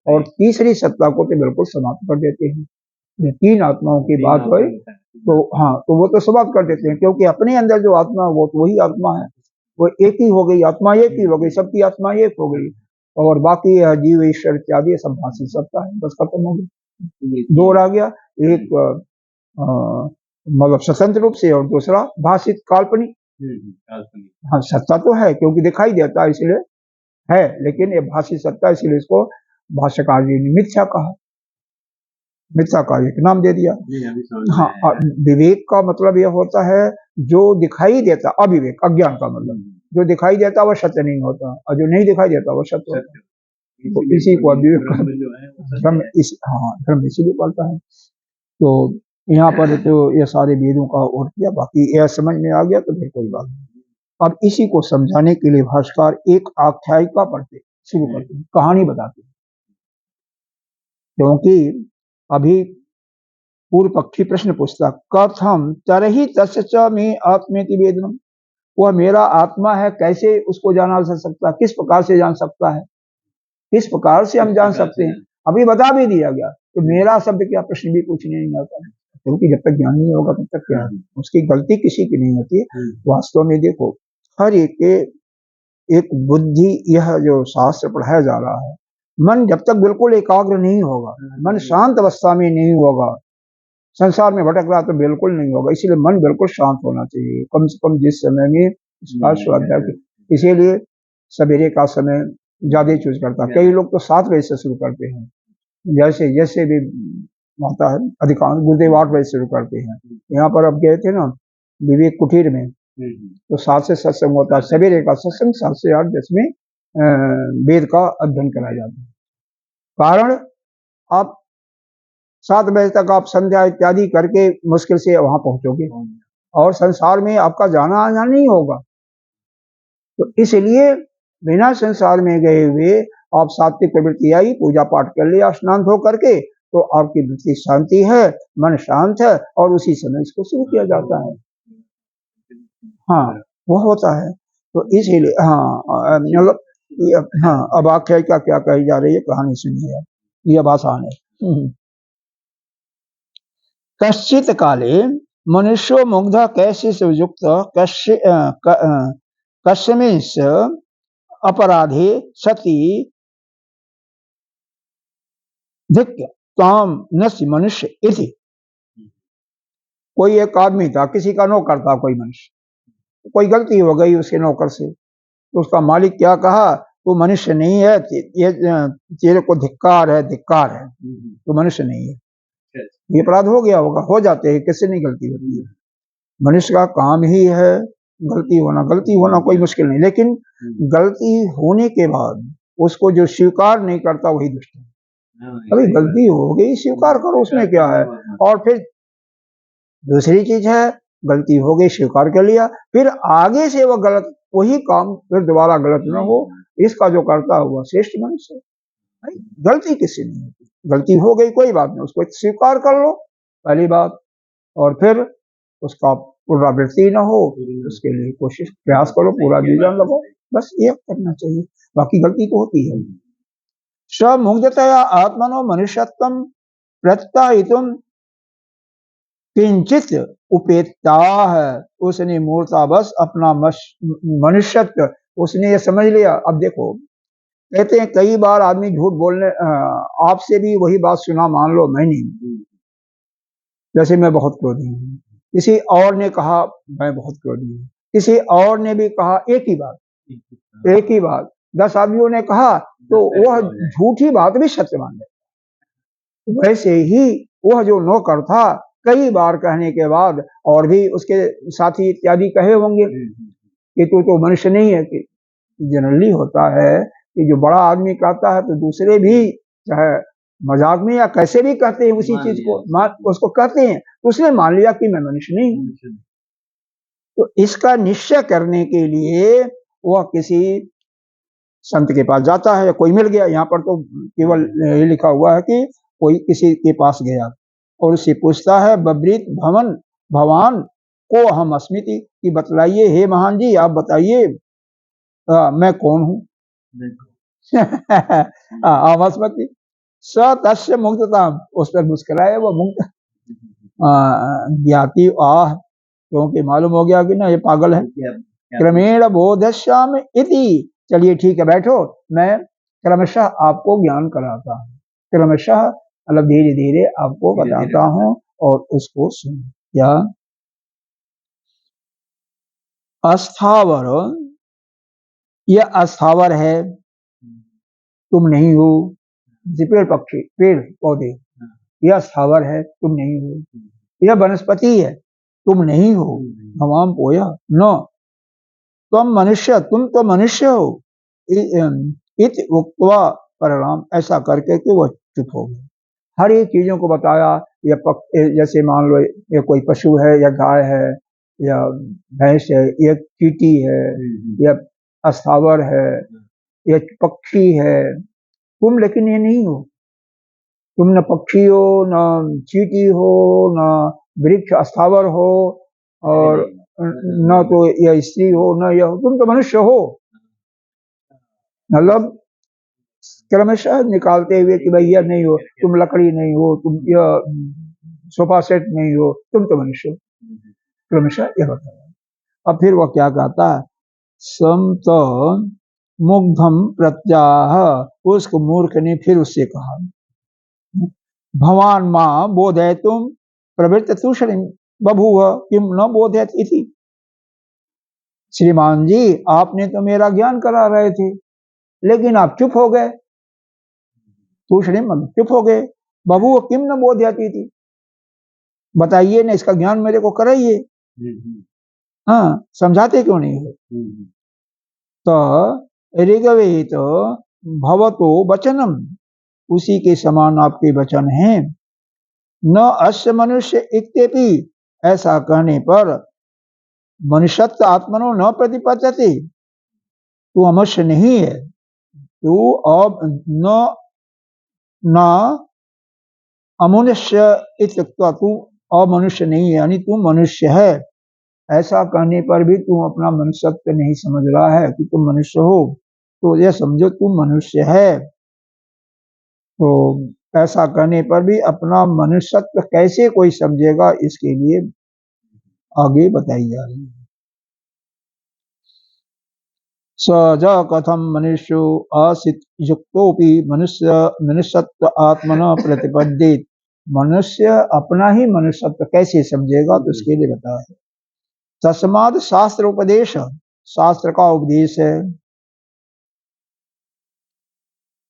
और तीसरी सत्ता को तो बिल्कुल समाप्त कर देते हैं। तीन आत्माओं की बात हो तो हाँ, तो वो तो समाप्त कर देते हैं, क्योंकि अपने अंदर जो आत्मा है वो तो वही आत्मा है, वो एक ही हो गई, आत्मा एक ही हो गई, सबकी आत्मा एक हो गई, और बाकी जीव ईश्वर इत्यादि सब भाषित सत्ता है, बस खत्म हो गई। दो रह गया, एक मतलब स्वतंत्र रूप से, और दूसरा भाषित काल्पनिक। हाँ, सत्ता तो है क्योंकि दिखाई देता है इसलिए है, लेकिन ये भाषित सत्ता, इसलिए इसको भाष्यकार जी ने मिथ्या कहा, मिथ्या का एक नाम दे दिया। हाँ, विवेक का मतलब यह होता है जो दिखाई देता, अविवेक अज्ञान का मतलब, जो दिखाई देता वह सत्य नहीं होता, और जो नहीं दिखाई देता वह सत्य होता है। तो इसी को अविवेक धर्म, हाँ, धर्म इसीलिए पड़ता है। तो यहाँ पर तो ये सारे वेदों का और किया, बाकी यह समझ में आ गया तो फिर कोई बात नहीं। अब इसी को समझाने के लिए भाष्यकार एक आख्यायिका पढ़ते शुरू करते हैं, कहानी बताते हैं। क्योंकि अभी पूर्व पक्षी प्रश्न पूछता, कथम तरही तस्य में आत्मेति वेदनम, वह मेरा आत्मा है, कैसे उसको जाना जा सकता, किस प्रकार से जान सकता है, किस प्रकार से हम जान सकते हैं। अभी बता भी दिया गया, तो मेरा शब्द क्या प्रश्न भी पूछने नहीं आता है, क्योंकि जब तक ज्ञान नहीं होगा तब तक क्या है, उसकी गलती किसी की नहीं होती है। वास्तव में देखो, हर एक बुद्धि, यह जो शास्त्र पढ़ाया जा रहा है, मन जब तक बिल्कुल एकाग्र नहीं होगा, मन शांत अवस्था में नहीं होगा, संसार में भटक रहा तो बिल्कुल नहीं होगा। इसीलिए मन बिल्कुल शांत होना चाहिए, कम से कम जिस समय में इसका स्वाध्याय, इसीलिए सवेरे का समय ज्यादा चूज करता है। कई लोग तो 7 बजे से शुरू करते हैं, जैसे जैसे भी होता है, अधिकांश गुरुदेव 8 बजे शुरू करते हैं। यहाँ पर अब गए थे ना विवेक कुटीर में, तो 7 से सत्संग होता है, सवेरे का सत्संग 7 से 8, जिसमें वेद का अध्ययन कराया जाता है। कारण आप 7 बजे तक आप संध्या इत्यादि करके मुश्किल से वहां पहुंचोगे, और संसार में आपका जाना आना नहीं होगा। तो इसलिए बिना संसार में गए हुए आप सात्विक प्रवृत्ति आई, पूजा पाठ कर लिया स्नान धो करके, तो आपकी वृत्ति शांति है, मन शांत है, और उसी समय इसको शुरू किया जाता है। हाँ, वह होता है। तो इसीलिए हाँ, मतलब हाँ, अब आख्यायिका क्या कही जा रही है, कहानी सुनिए, यह आसान है। कश्चित काले मनुष्यो मुग्ध कैसे युक्त कस्मिंश अपराधे सति धिक्य ताम नस्य मनुष्य इति। कोई एक आदमी था, किसी का नौकर था, कोई मनुष्य, कोई गलती हो गई उसके नौकर से, तो उसका मालिक क्या कहा, तू मनुष्य नहीं है, ये तेरे को धिक्कार है, धिक्कार है, तू मनुष्य नहीं है। ये अपराध हो गया होगा, हो जाते हैं, किससे नहीं गलती होती है। मनुष्य का काम ही है गलती होना कोई मुश्किल नहीं, लेकिन गलती होने के बाद उसको जो स्वीकार नहीं करता वही दुष्ट है। अभी गलती हो गई, स्वीकार करो, उसमें क्या है। और फिर दूसरी चीज है, गलती हो गई, स्वीकार कर लिया, फिर आगे से वो गलत वही काम फिर दोबारा गलत न हो, इसका जो करता हुआ श्रेष्ठ मनुष्य है। गलती किसी नहीं होती, गलती हो गई कोई बात नहीं, उसको स्वीकार कर लो पहली बात, और फिर उसका पुनरावृत्ति न हो, उसके लिए कोशिश प्रयास करो, पूरा जी जान लगाओ, बस ये करना चाहिए, बाकी गलती तो होती है। स्वमुग्धतया आत्मनो मनुष्यत्वं प्रत्यायितुं किंचित उपेक्षा है, उसने मूर्ता बस अपना मनुष्यत्व उसने ये समझ लिया। अब देखो, कहते हैं कई बार आदमी झूठ बोलने, आपसे भी वही बात सुना, मान लो मैं नहीं, जैसे मैं बहुत क्रोधी हूँ, किसी और ने कहा मैं बहुत क्रोधी हूँ, किसी और ने भी कहा एक ही बात 10 आदमियों ने कहा, तो वह झूठी बात भी सत्य मान ले। वैसे ही वह जो नौकर था, कई बार कहने के बाद, और भी उसके साथी इत्यादि कहे होंगे कि तू तो मनुष्य नहीं है। कि जनरली होता है कि जो बड़ा आदमी कहता है तो दूसरे भी चाहे मजाक में या कैसे भी कहते हैं उसी चीज को, उसको कहते हैं, तो उसने मान लिया कि मैं मनुष्य नहीं हूँ। तो इसका निश्चय करने के लिए वह किसी संत के पास जाता है, या कोई मिल गया, यहाँ पर तो केवल ये लिखा हुआ है कि कोई किसी के पास गया और उससे पूछता है, बब्रीत भवान को हम अस्मिति, कि बतलाइए हे महान जी, आप बताइए मैं कौन हूँ। अस्मति स तस्य मुक्तता, उस पर मुस्कुराए वो मुक्त ज्ञाति आह, क्योंकि मालूम हो गया कि ना ये पागल है। क्रमेण बोधश्याम इति, चलिए ठीक है बैठो, मैं क्रमशः आपको ज्ञान कराता हूँ, क्रमशः मतलब धीरे धीरे आपको बताता हूँ, और उसको सुन। क्या अस्थावर, यह अस्थावर है, तुम नहीं हो। पेड़ पक्षी पेड़ पौधे, यह स्थावर है, तुम नहीं हो। यह वनस्पति है, तुम नहीं हो। भवाम पोया न तुम मनुष्य, तुम तो मनुष्य हो। इत उक्त्वा परिणाम, ऐसा करके कि वह चुप हो गए। हर एक चीजों को बताया, जैसे मान लो ये कोई पशु है, या गाय है, या भैंस है, या चींटी है, या अस्थावर है, या पक्षी है, तुम लेकिन ये नहीं हो। तुम न पक्षी हो, न चींटी हो, न वृक्ष अस्थावर हो, और न तो यह स्त्री हो, न यह, तुम तो मनुष्य हो। मतलब क्रमशः निकालते हुए कि भाई यह नहीं हो, तुम लकड़ी नहीं हो, तुम यह सोफा सेट नहीं हो, तुम तो मनुष्य हो। क्रमशः यह बताया। अब फिर वह क्या कहता है, संत मुग्धम प्रत्याह, उसको मूर्ख ने फिर उससे कहा, भवान मां बोधय तुम प्रवृत्त तूषणी बभूव किम न बोधयत इति। श्रीमान जी, आपने तो मेरा ज्ञान करा रहे थे, लेकिन आप चुप हो गए, तूषणी चुप हो गए, बभूव किम न बोधयत इति, बताइए ना, इसका ज्ञान मेरे को कराइए। हाँ, समझाते क्यों नहीं हो। तो ऋग्वेद भवतो वचनम, उसी के समान आपके वचन हैं। न अस्य मनुष्य इत्यपि, ऐसा कहने पर मनुष्यत्व आत्मनो न प्रतिपद्यते, तू अमनुष्य नहीं है, तू अब न अमनुष्य इत्युक्त्वा, तू अमनुष्य नहीं है, यानी तू मनुष्य है। ऐसा कहने पर भी तू अपना मनुष्यत्व नहीं समझ रहा है कि तुम मनुष्य हो, तो यह समझो तू मनुष्य है। तो ऐसा कहने पर भी अपना मनुष्यत्व कैसे कोई समझेगा, इसके लिए आगे बताई जा रही है। स ज कथम मनुष्यो आसित युक्तोपि मनुष्यत्व आत्मन प्रतिपद्येत। मनुष्य अपना ही मनुष्यत्व कैसे समझेगा, तो उसके लिए बताया है। तस्माद शास्त्र उपदेश, शास्त्र का उपदेश है।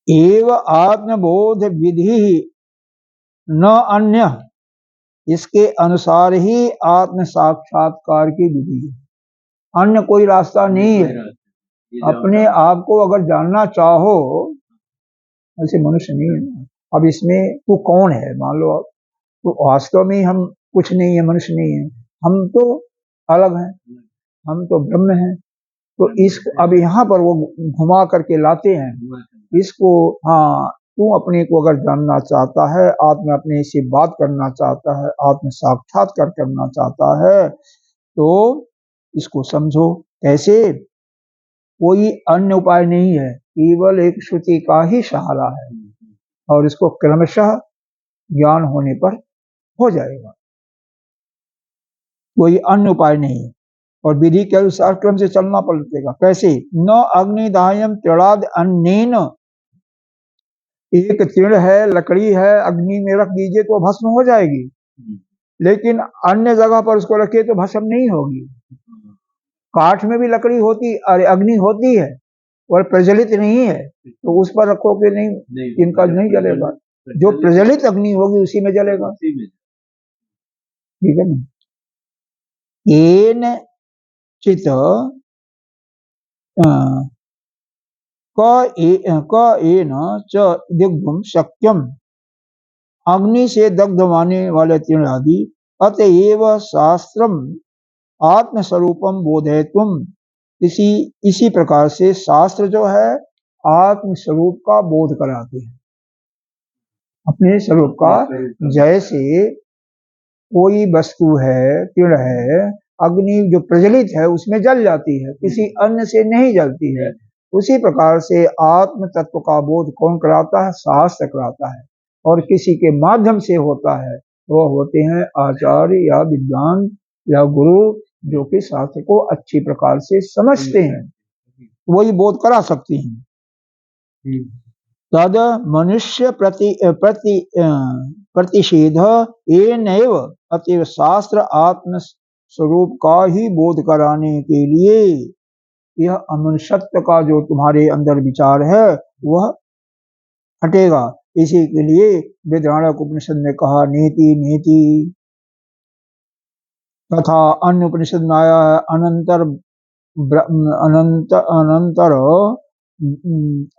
एव आत्मबोध विधि न अन्य, इसके अनुसार ही आत्म साक्षात्कार की विधि है, अन्य कोई रास्ता नहीं है। अपने आप को अगर जानना चाहो, ऐसे मनुष्य नहीं है। अब इसमें तू कौन है, मान लो तो वास्तव में हम कुछ नहीं है, मनुष्य नहीं है, हम तो अलग हैं, हम तो ब्रह्म हैं। तो इस अब यहाँ पर वो घुमा करके लाते हैं इसको। हाँ, तू अपने को अगर जानना चाहता है, आत्मा अपने से बात करना चाहता है, आत्म साक्षात्कार करना चाहता है, तो इसको समझो। कैसे? कोई अन्य उपाय नहीं है, केवल एक श्रुति का ही सहारा है, और इसको क्रमशः ज्ञान होने पर हो जाएगा। कोई अन्य उपाय नहीं है, और विधि के अनुसार क्रम से चलना पड़ेगा। कैसे? न अग्निदायम तृणाद अन्नेन, एक तीर्ण है, लकड़ी है, अग्नि में रख दीजिए तो भस्म हो जाएगी, लेकिन अन्य जगह पर उसको रखिए तो भस्म नहीं होगी। काठ में भी लकड़ी होती, अरे अग्नि होती है, और प्रज्वलित नहीं है, तो उस पर रखोगे नहीं, इनका नहीं जलेगा। जो प्रज्वलित अग्नि होगी उसी में जलेगा। ठीक है ना? येन चित येन च दिग्धुम शक्यम, अग्नि से दग्ध होने वाले तीर्ण आदि। अतएव शास्त्रम आत्मस्वरूपम बोधयितुम, इसी प्रकार से शास्त्र जो है आत्म स्वरूप का बोध कराते हैं, अपने स्वरूप का। जैसे कोई वस्तु है, तीर्ण है, अग्नि जो प्रज्वलित है उसमें जल जाती है, किसी अन्य से नहीं जलती है। उसी प्रकार से आत्म तत्व का बोध कौन कराता है? शास्त्र कराता है, और किसी के माध्यम से होता है, वो होते हैं आचार्य या विद्वान या गुरु, जो कि शास्त्र को अच्छी प्रकार से समझते हैं, वही बोध करा सकती हैं। तद मनुष्य प्रतिषेध एनैव, अतएव शास्त्र आत्म स्वरूप का ही बोध कराने के लिए, यह अमनुष्यत्व का जो तुम्हारे अंदर विचार है वह हटेगा। इसी के लिए वेदारण्यक उपनिषद ने कहा नीति नीति, तथा अन्य उपनिषद में आया है अनंतर अनंतर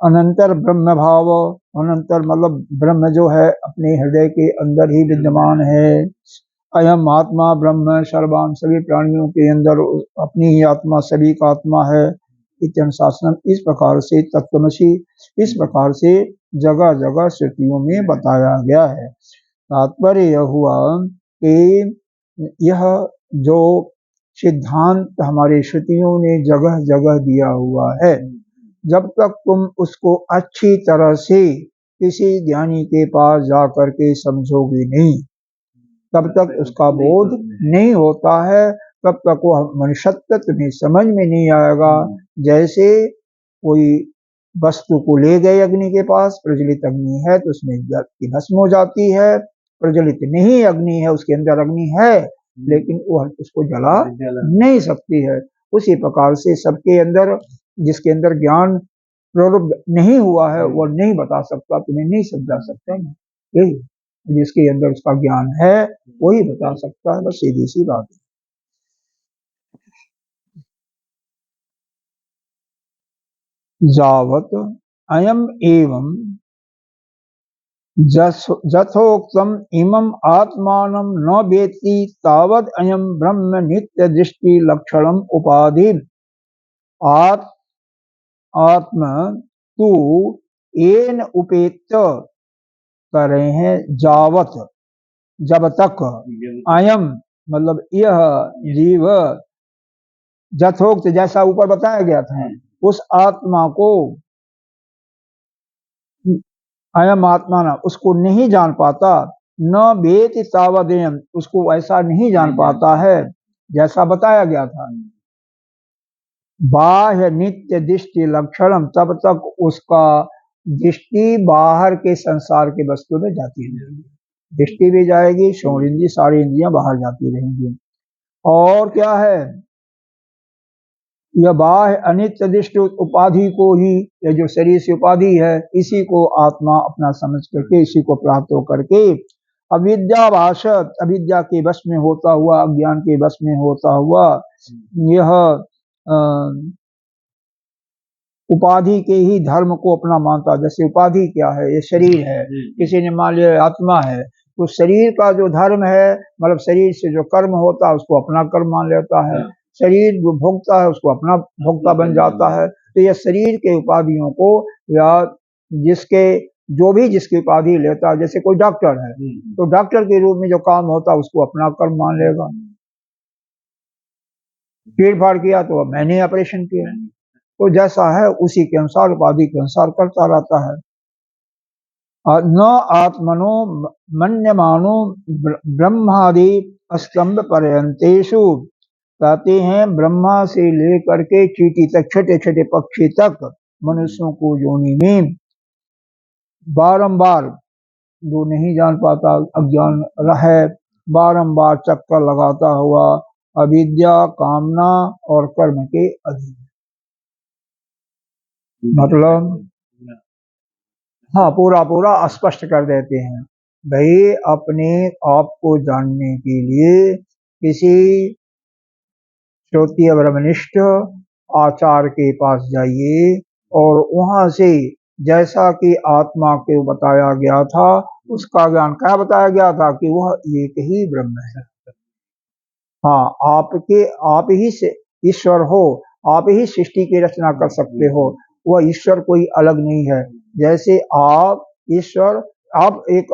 अनंतर ब्रह्म भाव। अनंतर मतलब ब्रह्म जो है अपने हृदय के अंदर ही विद्यमान है। अयम आत्मा ब्रह्म सर्वान, सभी प्राणियों के अंदर अपनी ही आत्मा, सभी का आत्मा है। इत्यनुशासनम, इस प्रकार से तत्वमसी, इस प्रकार से जगह जगह श्रुतियों में बताया गया है। तात्पर्य यह हुआ कि यह जो सिद्धांत हमारे श्रुतियों ने जगह जगह दिया हुआ है, जब तक तुम उसको अच्छी तरह से किसी ज्ञानी के पास जा करके समझोगे नहीं, तब तक उसका बोध नहीं होता है, तब तक वो मनुष्यत्व तुम्हें समझ में नहीं आएगा। जैसे कोई वस्तु को ले गए अग्नि के पास, प्रज्वलित अग्नि है तो उसमें भस्म हो जाती है, प्रज्वलित नहीं अग्नि है, उसके अंदर अग्नि है लेकिन वो उसको जला नहीं सकती है। उसी प्रकार से सबके अंदर, जिसके अंदर ज्ञान प्रवृत्त नहीं हुआ है वो नहीं बता सकता, तुम्हें नहीं समझा सकता ना, यही जिसके अंदर उसका ज्ञान है वही बता सकता है, बस सीधी सी बात है। जावत अयम एवं जथोक्तम इमं आत्मानं न वेत्ति तावद अयम ब्रह्म नित्य दृष्टि लक्षणम उपाधि। आत्म तू एन उपेत कर रहे हैं, जावत जब तक, अयम मतलब यह जीव, जथोक्त जैसा ऊपर बताया गया था, उस आत्मा को, अयम आत्मा ना, उसको नहीं जान पाता, न वेत तावदेयम, उसको ऐसा नहीं जान पाता है जैसा बताया गया था। बाह्य नित्य दृष्टि लक्षणम, तब तक उसका दृष्टि बाहर के संसार के वस्तु में जाती रहेगी। दृष्टि भी जाएगी, श्रवणेंद्रिय सारी इंद्रियां बाहर जाती रहेंगी। और क्या है, यह बाह्य अनित्य दृष्टि उपाधि को ही, यह जो शरीर से उपाधि है, इसी को आत्मा अपना समझ करके, इसी को प्राप्त होकर के अविद्या भाषत, अविद्या के वश में होता हुआ, अज्ञान के वश में होता हुआ, यह उपाधि के ही धर्म को अपना मानता। जैसे उपाधि क्या है, ये शरीर है, किसी ने मान लिया आत्मा है, तो शरीर का जो धर्म है, मतलब शरीर से जो कर्म होता है उसको अपना कर्म मान लेता है, शरीर जो भोगता है उसको अपना भोक्ता बन जाता है। तो यह शरीर के उपाधियों को, या जिसके जो भी जिसकी उपाधि लेता है, जैसे कोई डॉक्टर है तो डॉक्टर के रूप में जो काम होता है उसको अपना कर्म मान लेगा। पीड़ फाड़ किया तो मैंने ऑपरेशन किया, तो जैसा है उसी के अनुसार, उपाधि के अनुसार करता रहता है। न आत्मनो मन्यमानो ब्रह्मादि स्तंभ पर्यंतेषु, कहते हैं ब्रह्मा से लेकर के चींटी तक, छोटे छोटे पक्षी तक, मनुष्यों को योनि में बारंबार, जो नहीं जान पाता अज्ञान रहे, बारंबार चक्कर लगाता हुआ अविद्या, कामना और कर्म के अधीन। मतलब हाँ, पूरा पूरा स्पष्ट कर देते हैं। भाई अपने आप को जानने के लिए किसी श्रोत्रिय ब्रह्मनिष्ठ आचार्य के पास जाइए, और वहां से जैसा कि आत्मा को बताया गया था, उसका ज्ञान क्या बताया गया था कि वह एक ही ब्रह्म है। हाँ, आप ही से ईश्वर हो, आप ही सृष्टि की रचना कर सकते हो, वह ईश्वर कोई अलग नहीं है। जैसे आप ईश्वर, आप एक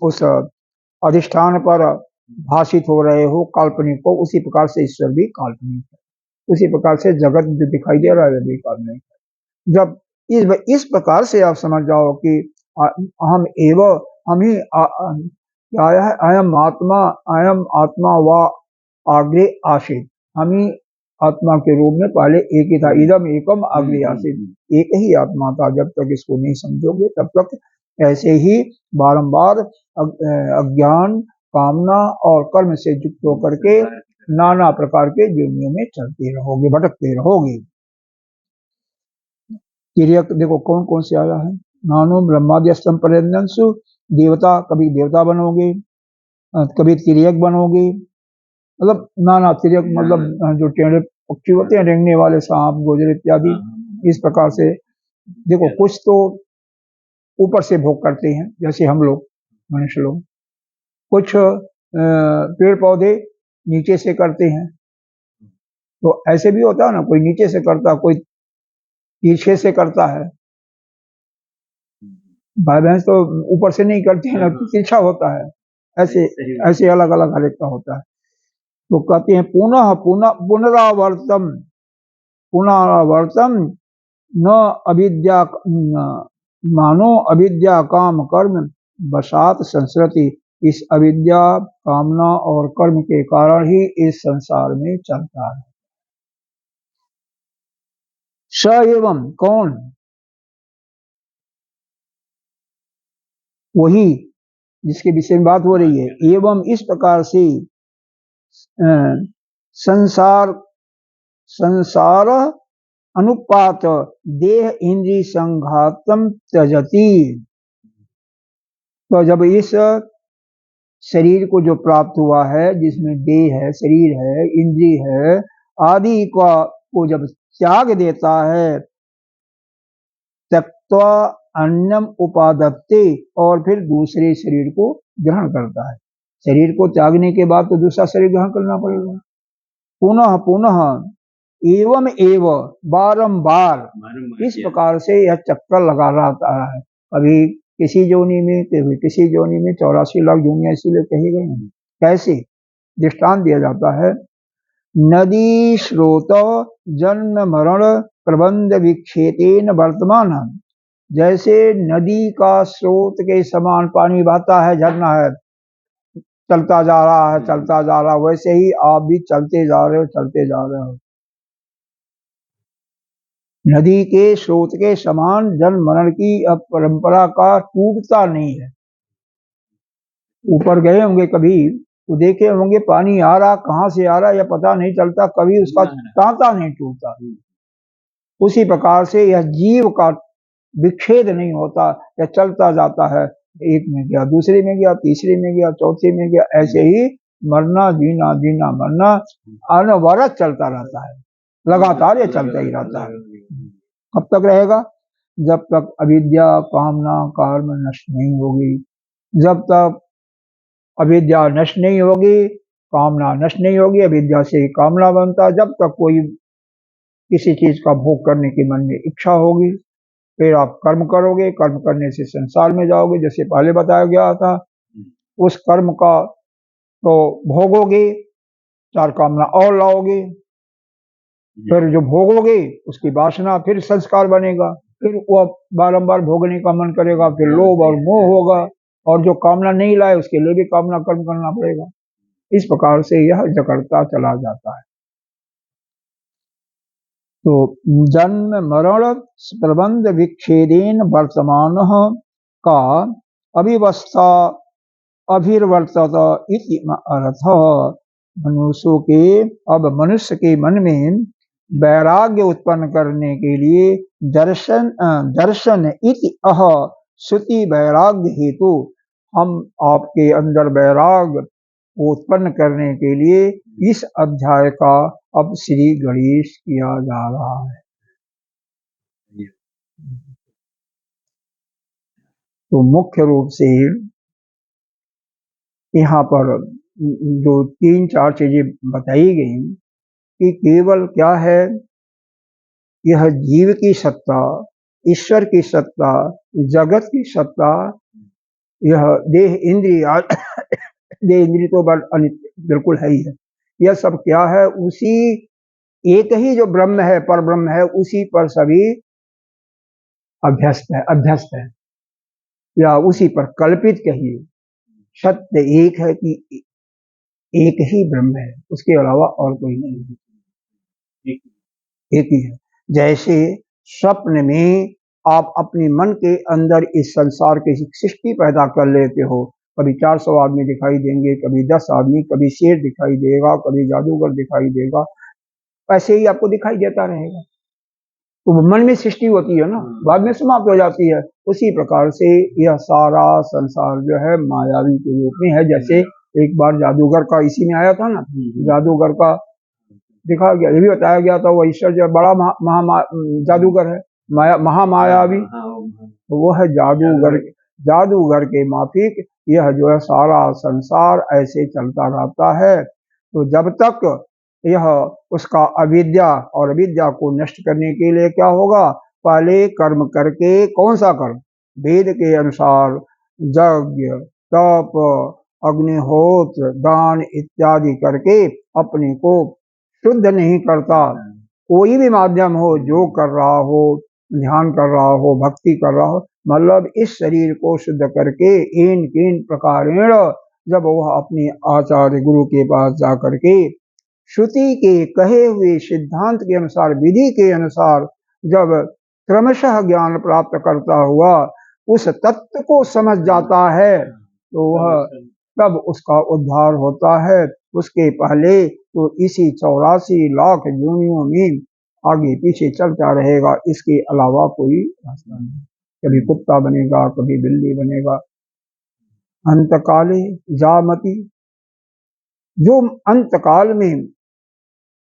उस अधिष्ठान पर भाषित हो रहे हो काल्पनिक को, उसी प्रकार से ईश्वर भी काल्पनिक है, उसी प्रकार से जगत जो दिखाई दे रहा है भी काल्पनिक है। जब इस प्रकार से आप समझ जाओ कि हम एवं हम ही आया है, अयम आत्मा व आग्रे आशित, हम ही आत्मा के रूप में पहले एक ही था, इदम एकम अग्रे आशित, एक ही आत्मा था। जब तक इसको नहीं समझोगे तब तक ऐसे ही बारंबार अज्ञान, कामना और कर्म से युक्त होकर के नाना प्रकार के जीवनियों में चलते रहोगे, भटकते रहोगे। तिर्यक देखो कौन कौन से आया है, नानो ब्रह्मादि स्तंभ पर्यंतंसु, देवता, कभी देवता बनोगे, कभी तिर्यक बनोगे, मतलब नाना तिर्यक, मतलब जो टेढ़े पक्षी होते हैं, रेंगने वाले सांप, गोजर इत्यादि, इस प्रकार से। देखो कुछ तो ऊपर से भोग करते हैं, जैसे हम लोग मनुष्य लोग, कुछ पेड़ पौधे नीचे से करते हैं, तो ऐसे भी होता है ना, कोई नीचे से करता, कोई पीछे से करता है। भाई भैंस तो ऊपर से नहीं करती है ना, तिरछा होता है, ऐसे ऐसे अलग अलग हर एक का होता है। तो कहते हैं पुनः पुनः पुनरावर्तम, पुनरावर्तम न अविद्या, मानो अविद्या काम कर्म बसात संस्कृति, इस अविद्या, कामना और कर्म के कारण ही इस संसार में चलता है। स एवं कौन, वही जिसके विषय में बात हो रही है, एवं इस प्रकार से संसार संसार अनुपात देह इंद्रिय संघातम त्यजति, तो जब इस शरीर को जो प्राप्त हुआ है, जिसमें देह है, शरीर है, इंद्रिय है आदि को जब त्याग देता है, त्यक्त्वा अन्नम उपादत्ते, और फिर दूसरे शरीर को ग्रहण करता है। शरीर को त्यागने के बाद तो दूसरा शरीर ग्रहण करना पड़ेगा। पुनः पुनः एवं एवं, बारंबार इस प्रकार से यह चक्कर लगा रहता है, कभी किसी जोनी में, कभी किसी जोनी में, 84 लाख जोनियां इसीलिए कही गई हैं। कैसे दृष्टांत दिया जाता है, नदी स्रोत जन्म मरण प्रबंध विक्षेतेन वर्तमान, जैसे नदी का स्रोत के समान पानी बहता है, झरना है, चलता जा रहा है, चलता जा रहा है, वैसे ही आप भी चलते जा रहे हो, चलते जा रहे हो। नदी के स्रोत के समान जन्म मरण की अब परंपरा का टूटता नहीं है। ऊपर गए होंगे कभी तो देखे होंगे पानी आ रहा, कहाँ से आ रहा या पता नहीं चलता, कभी उसका तांता नहीं टूटता। उसी प्रकार से यह जीव का विच्छेद नहीं होता, यह चलता जाता है, एक में गया, दूसरे में गया, तीसरे में गया, चौथे में गया, ऐसे ही मरना जीना, जीना मरना अनवरत चलता रहता है, लगातार ये चलता ही रहता है। कब तक रहेगा? जब तक अविद्या कामना कर्म नष्ट नहीं होगी। जब तक अविद्या नष्ट नहीं होगी, कामना नष्ट नहीं होगी, अविद्या से ही कामना बनता, जब तक कोई किसी चीज का भोग करने की मन में इच्छा होगी, फिर आप कर्म करोगे, कर्म करने से संसार में जाओगे, जैसे पहले बताया गया था। उस कर्म का तो भोगोगे, चार कामना और लाओगे, फिर जो भोगोगे उसकी वासना फिर संस्कार बनेगा, फिर वो बारंबार भोगने का मन करेगा, फिर लोभ और मोह होगा, और जो कामना नहीं लाए उसके लिए भी कामना कर्म करना पड़ेगा। इस प्रकार से यह जकड़ता चला जाता है। तो जन्म मरण प्रबंध विच्छेदेन वर्तमान का अभिवस्था अभिर्वर्तत इति अर्थ। मनुष्य के मन में वैराग्य उत्पन्न करने के लिए दर्शन इति अह श्रुति वैराग्य हेतु हम आपके अंदर वैराग्य उत्पन्न करने के लिए इस अध्याय का अब श्री गणेश किया जा रहा है। तो मुख्य रूप से यहाँ पर जो तीन चार चीजें बताई गई कि केवल क्या है, यह जीव की सत्ता, ईश्वर की सत्ता, जगत की सत्ता, यह देह इंद्रिय देह इंद्रिय तो बिल्कुल है ही है। यह सब क्या है? उसी एक ही जो ब्रह्म है, पर ब्रह्म है, उसी पर सभी अभ्यस्त है या उसी पर कल्पित कहिए। सत्य एक है कि एक ही ब्रह्म है, उसके अलावा और कोई नहीं है, एक ही है। जैसे स्वप्न में आप अपने मन के अंदर इस संसार की सृष्टि पैदा कर लेते हो, कभी 400 आदमी दिखाई देंगे, कभी 10 आदमी, कभी शेर दिखाई देगा, कभी जादूगर दिखाई देगा, ऐसे ही आपको दिखाई देता रहेगा। तो मन में सृष्टि होती है ना, बाद में समाप्त हो जाती है। उसी प्रकार से यह सारा संसार जो है मायावी के रूप में है। जैसे एक बार जादूगर का इसी में आया था ना, जादूगर का दिखा गया, ये भी बताया गया था, वो ईश्वर जो बड़ा जादूगर है, महामायावी, तो वो है जादूगर के माफिक यह जो है सारा संसार ऐसे चलता रहता है। तो जब तक यह उसका अविद्या, और अविद्या को नष्ट करने के लिए क्या होगा? पहले कर्म करके, कौन सा कर्म? वेद के अनुसार यज्ञ, तप, अग्निहोत्र, दान इत्यादि करके अपने को शुद्ध नहीं करता। कोई भी माध्यम हो, जो कर रहा हो, ध्यान कर रहा हो, भक्ति कर रहा हो, मतलब इस शरीर को शुद्ध करके इन किन प्रकारेण जब वह अपने आचार्य गुरु के पास जा करके श्रुति के कहे हुए सिद्धांत के अनुसार, विधि के अनुसार जब क्रमशः ज्ञान प्राप्त करता हुआ उस तत्व को समझ जाता है, तो वह तब उसका उद्धार होता है। उसके पहले तो इसी 84 लाख योनियों में आगे पीछे चलता रहेगा, इसके अलावा कोई रास्ता नहीं। कभी कुत्ता बनेगा, कभी बिल्ली बनेगा। अंतकाले जामति, जो अंतकाल में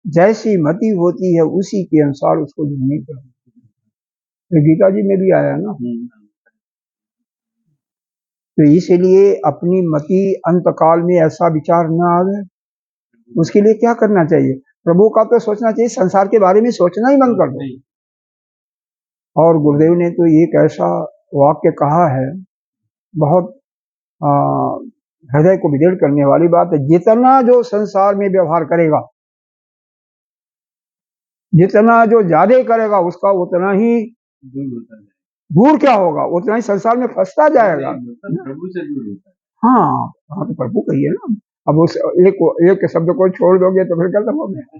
जैसी मति होती है उसी के अनुसार उसको जीने का। तो गीता जी में भी आया ना, तो इसलिए अपनी मति अंतकाल में ऐसा विचार न आवे, उसके लिए क्या करना चाहिए? प्रभु का तो सोचना चाहिए, संसार के बारे में सोचना ही बंद कर दो। और गुरुदेव ने तो एक ऐसा वाक्य कहा है, बहुत हृदय को विदीर्ण करने वाली बात है, जितना जो संसार में व्यवहार करेगा, जितना जो ज्यादा करेगा, उसका उतना ही दूर क्या होगा, उतना ही संसार में फंसता जाएगा। प्रभु से दूर होता है। हाँ, तो प्रभु कहिए ना। अब उस एक शब्द को छोड़ दोगे तो फिर खत्म हो गया।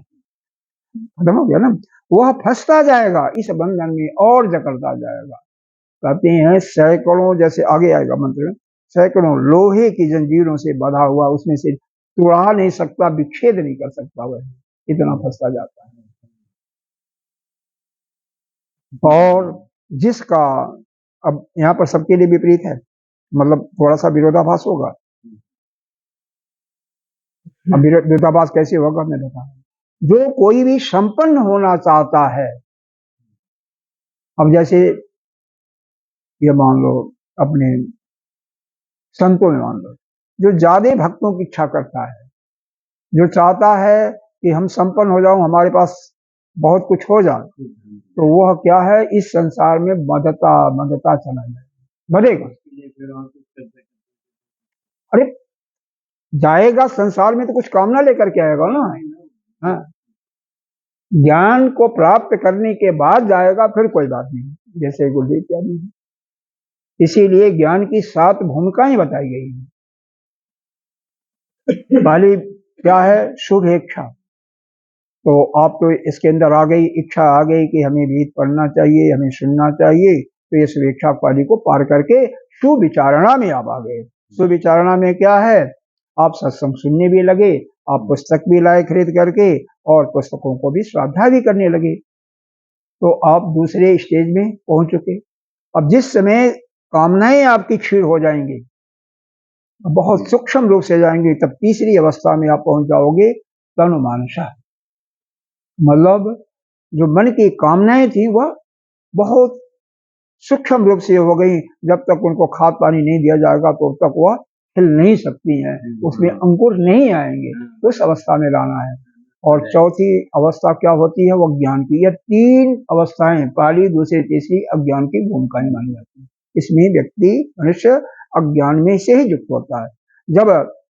खत्म हो गया ना, वह फंसता जाएगा इस बंधन में और जकड़ता जाएगा। कहते हैं सैकड़ों, जैसे आगे आएगा मंत्र, सैकड़ों लोहे की जंजीरों से बंधा हुआ, उसमें से तोड़ा नहीं सकता, विच्छेद नहीं कर सकता, वह इतना फंसता जाता है। और जिसका, अब यहाँ पर सबके लिए विपरीत है, मतलब थोड़ा सा विरोधाभास होगा। अब विरोधाभास कैसे होगा मैं बता, जो कोई भी संपन्न होना चाहता है, अब जैसे ये मान लो अपने संतों में मान लो, जो ज्यादा भक्तों की इच्छा करता है, जो चाहता है कि हम संपन्न हो जाऊं, हमारे पास बहुत कुछ हो जाए, तो वह क्या है, इस संसार में मदता मदता चला जाए, बढ़ेगा। अरे जाएगा संसार में तो कुछ कामना लेकर के आएगा ना। हाँ, ज्ञान को प्राप्त करने के बाद जाएगा, फिर कोई बात नहीं, जैसे गुरुदेव इत्यादि। इसीलिए ज्ञान की 7 भूमिकाएं बताई गई हैं। पहली क्या है, शुभ इच्छा। तो आप तो इसके अंदर आ गई, इच्छा आ गई कि हमें वेद पढ़ना चाहिए, हमें सुनना चाहिए, तो ये शुभेच्छा वाली को पार करके सुविचारणा में आप आ गए। सुविचारणा में क्या है, आप सत्संग सुनने भी लगे, आप पुस्तक भी लाए खरीद करके, और पुस्तकों को भी स्वाध्याय भी करने लगे, तो आप दूसरे स्टेज में पहुंच चुके। अब जिस समय कामनाएं आपकी क्षीण हो जाएंगी, बहुत सूक्ष्म रूप से जाएंगे, तब तीसरी अवस्था में आप पहुंच जाओगे, तनु मानसा, मतलब जो मन की कामनाएं थी वह बहुत सूक्ष्म रूप से हो गई। जब तक उनको खाद पानी नहीं दिया जाएगा तो तब तक वह हिल नहीं सकती हैं, उसमें अंकुर नहीं आएंगे, उस अवस्था में लाना है। और चौथी अवस्था क्या होती है, वह ज्ञान की। यह 3 अवस्थाएं, पहली दूसरी तीसरी अज्ञान की भूमिकाएं मानी जाती है। इसमें व्यक्ति मनुष्य अज्ञान में से ही युक्त होता है। जब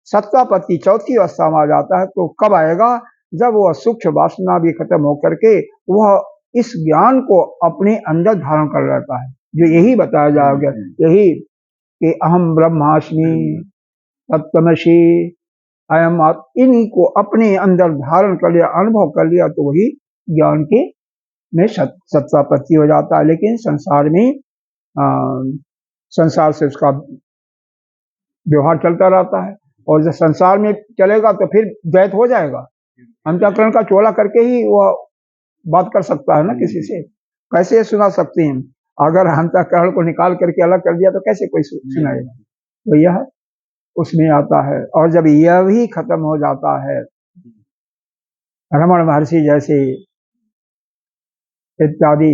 सत्तापत्ति चौथी अवस्था में आ जाता है तो कब आएगा, जब वह सूक्ष्म वासना भी खत्म होकर के वह इस ज्ञान को अपने अंदर धारण कर लेता है, जो यही बताया जाएगा, यही कि अहम ब्रह्मास्मि तत्त्वमसि अयम, इन्हीं को अपने अंदर धारण कर लिया, अनुभव कर लिया, तो वही ज्ञान के में सत्तापत्ति हो जाता है। लेकिन संसार में संसार से उसका व्यवहार चलता रहता है, और जब संसार में चलेगा तो फिर द्वैत हो जाएगा। अंतःकरण का चोला करके ही वह बात कर सकता है ना किसी से, कैसे सुना सकते हैं? अगर अंतःकरण को निकाल करके अलग कर दिया तो कैसे कोई सुनाएगा? तो यह उसमें आता है। और जब यह भी खत्म हो जाता है, रमण महर्षि जैसे इत्यादि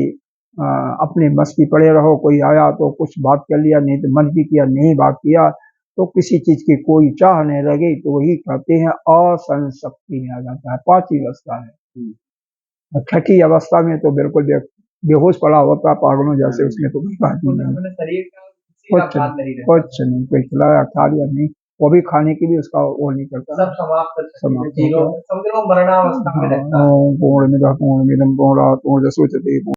अपने बस की पड़े रहो, कोई आया तो कुछ बात कर लिया, नहीं तो मन की किया, नहीं बात किया तो किसी चीज की कोई चाह नहीं लगी, तो वही कहते हैं असंशक्ति में आ जाता है। 5वीं अवस्था है। 6ठी अवस्था में तो बिल्कुल बेहोश पड़ा होता पागलों जैसे, उसमें तो कोई बात नहीं, कुछ नहीं, कोई खिलाया खा लिया नहीं, वो भी खाने की भी उसका वो नहीं करता, सब समाप्त। पूर्ण मिदः पूर्णमिदं पूर्णात् पूर्णमुदच्यते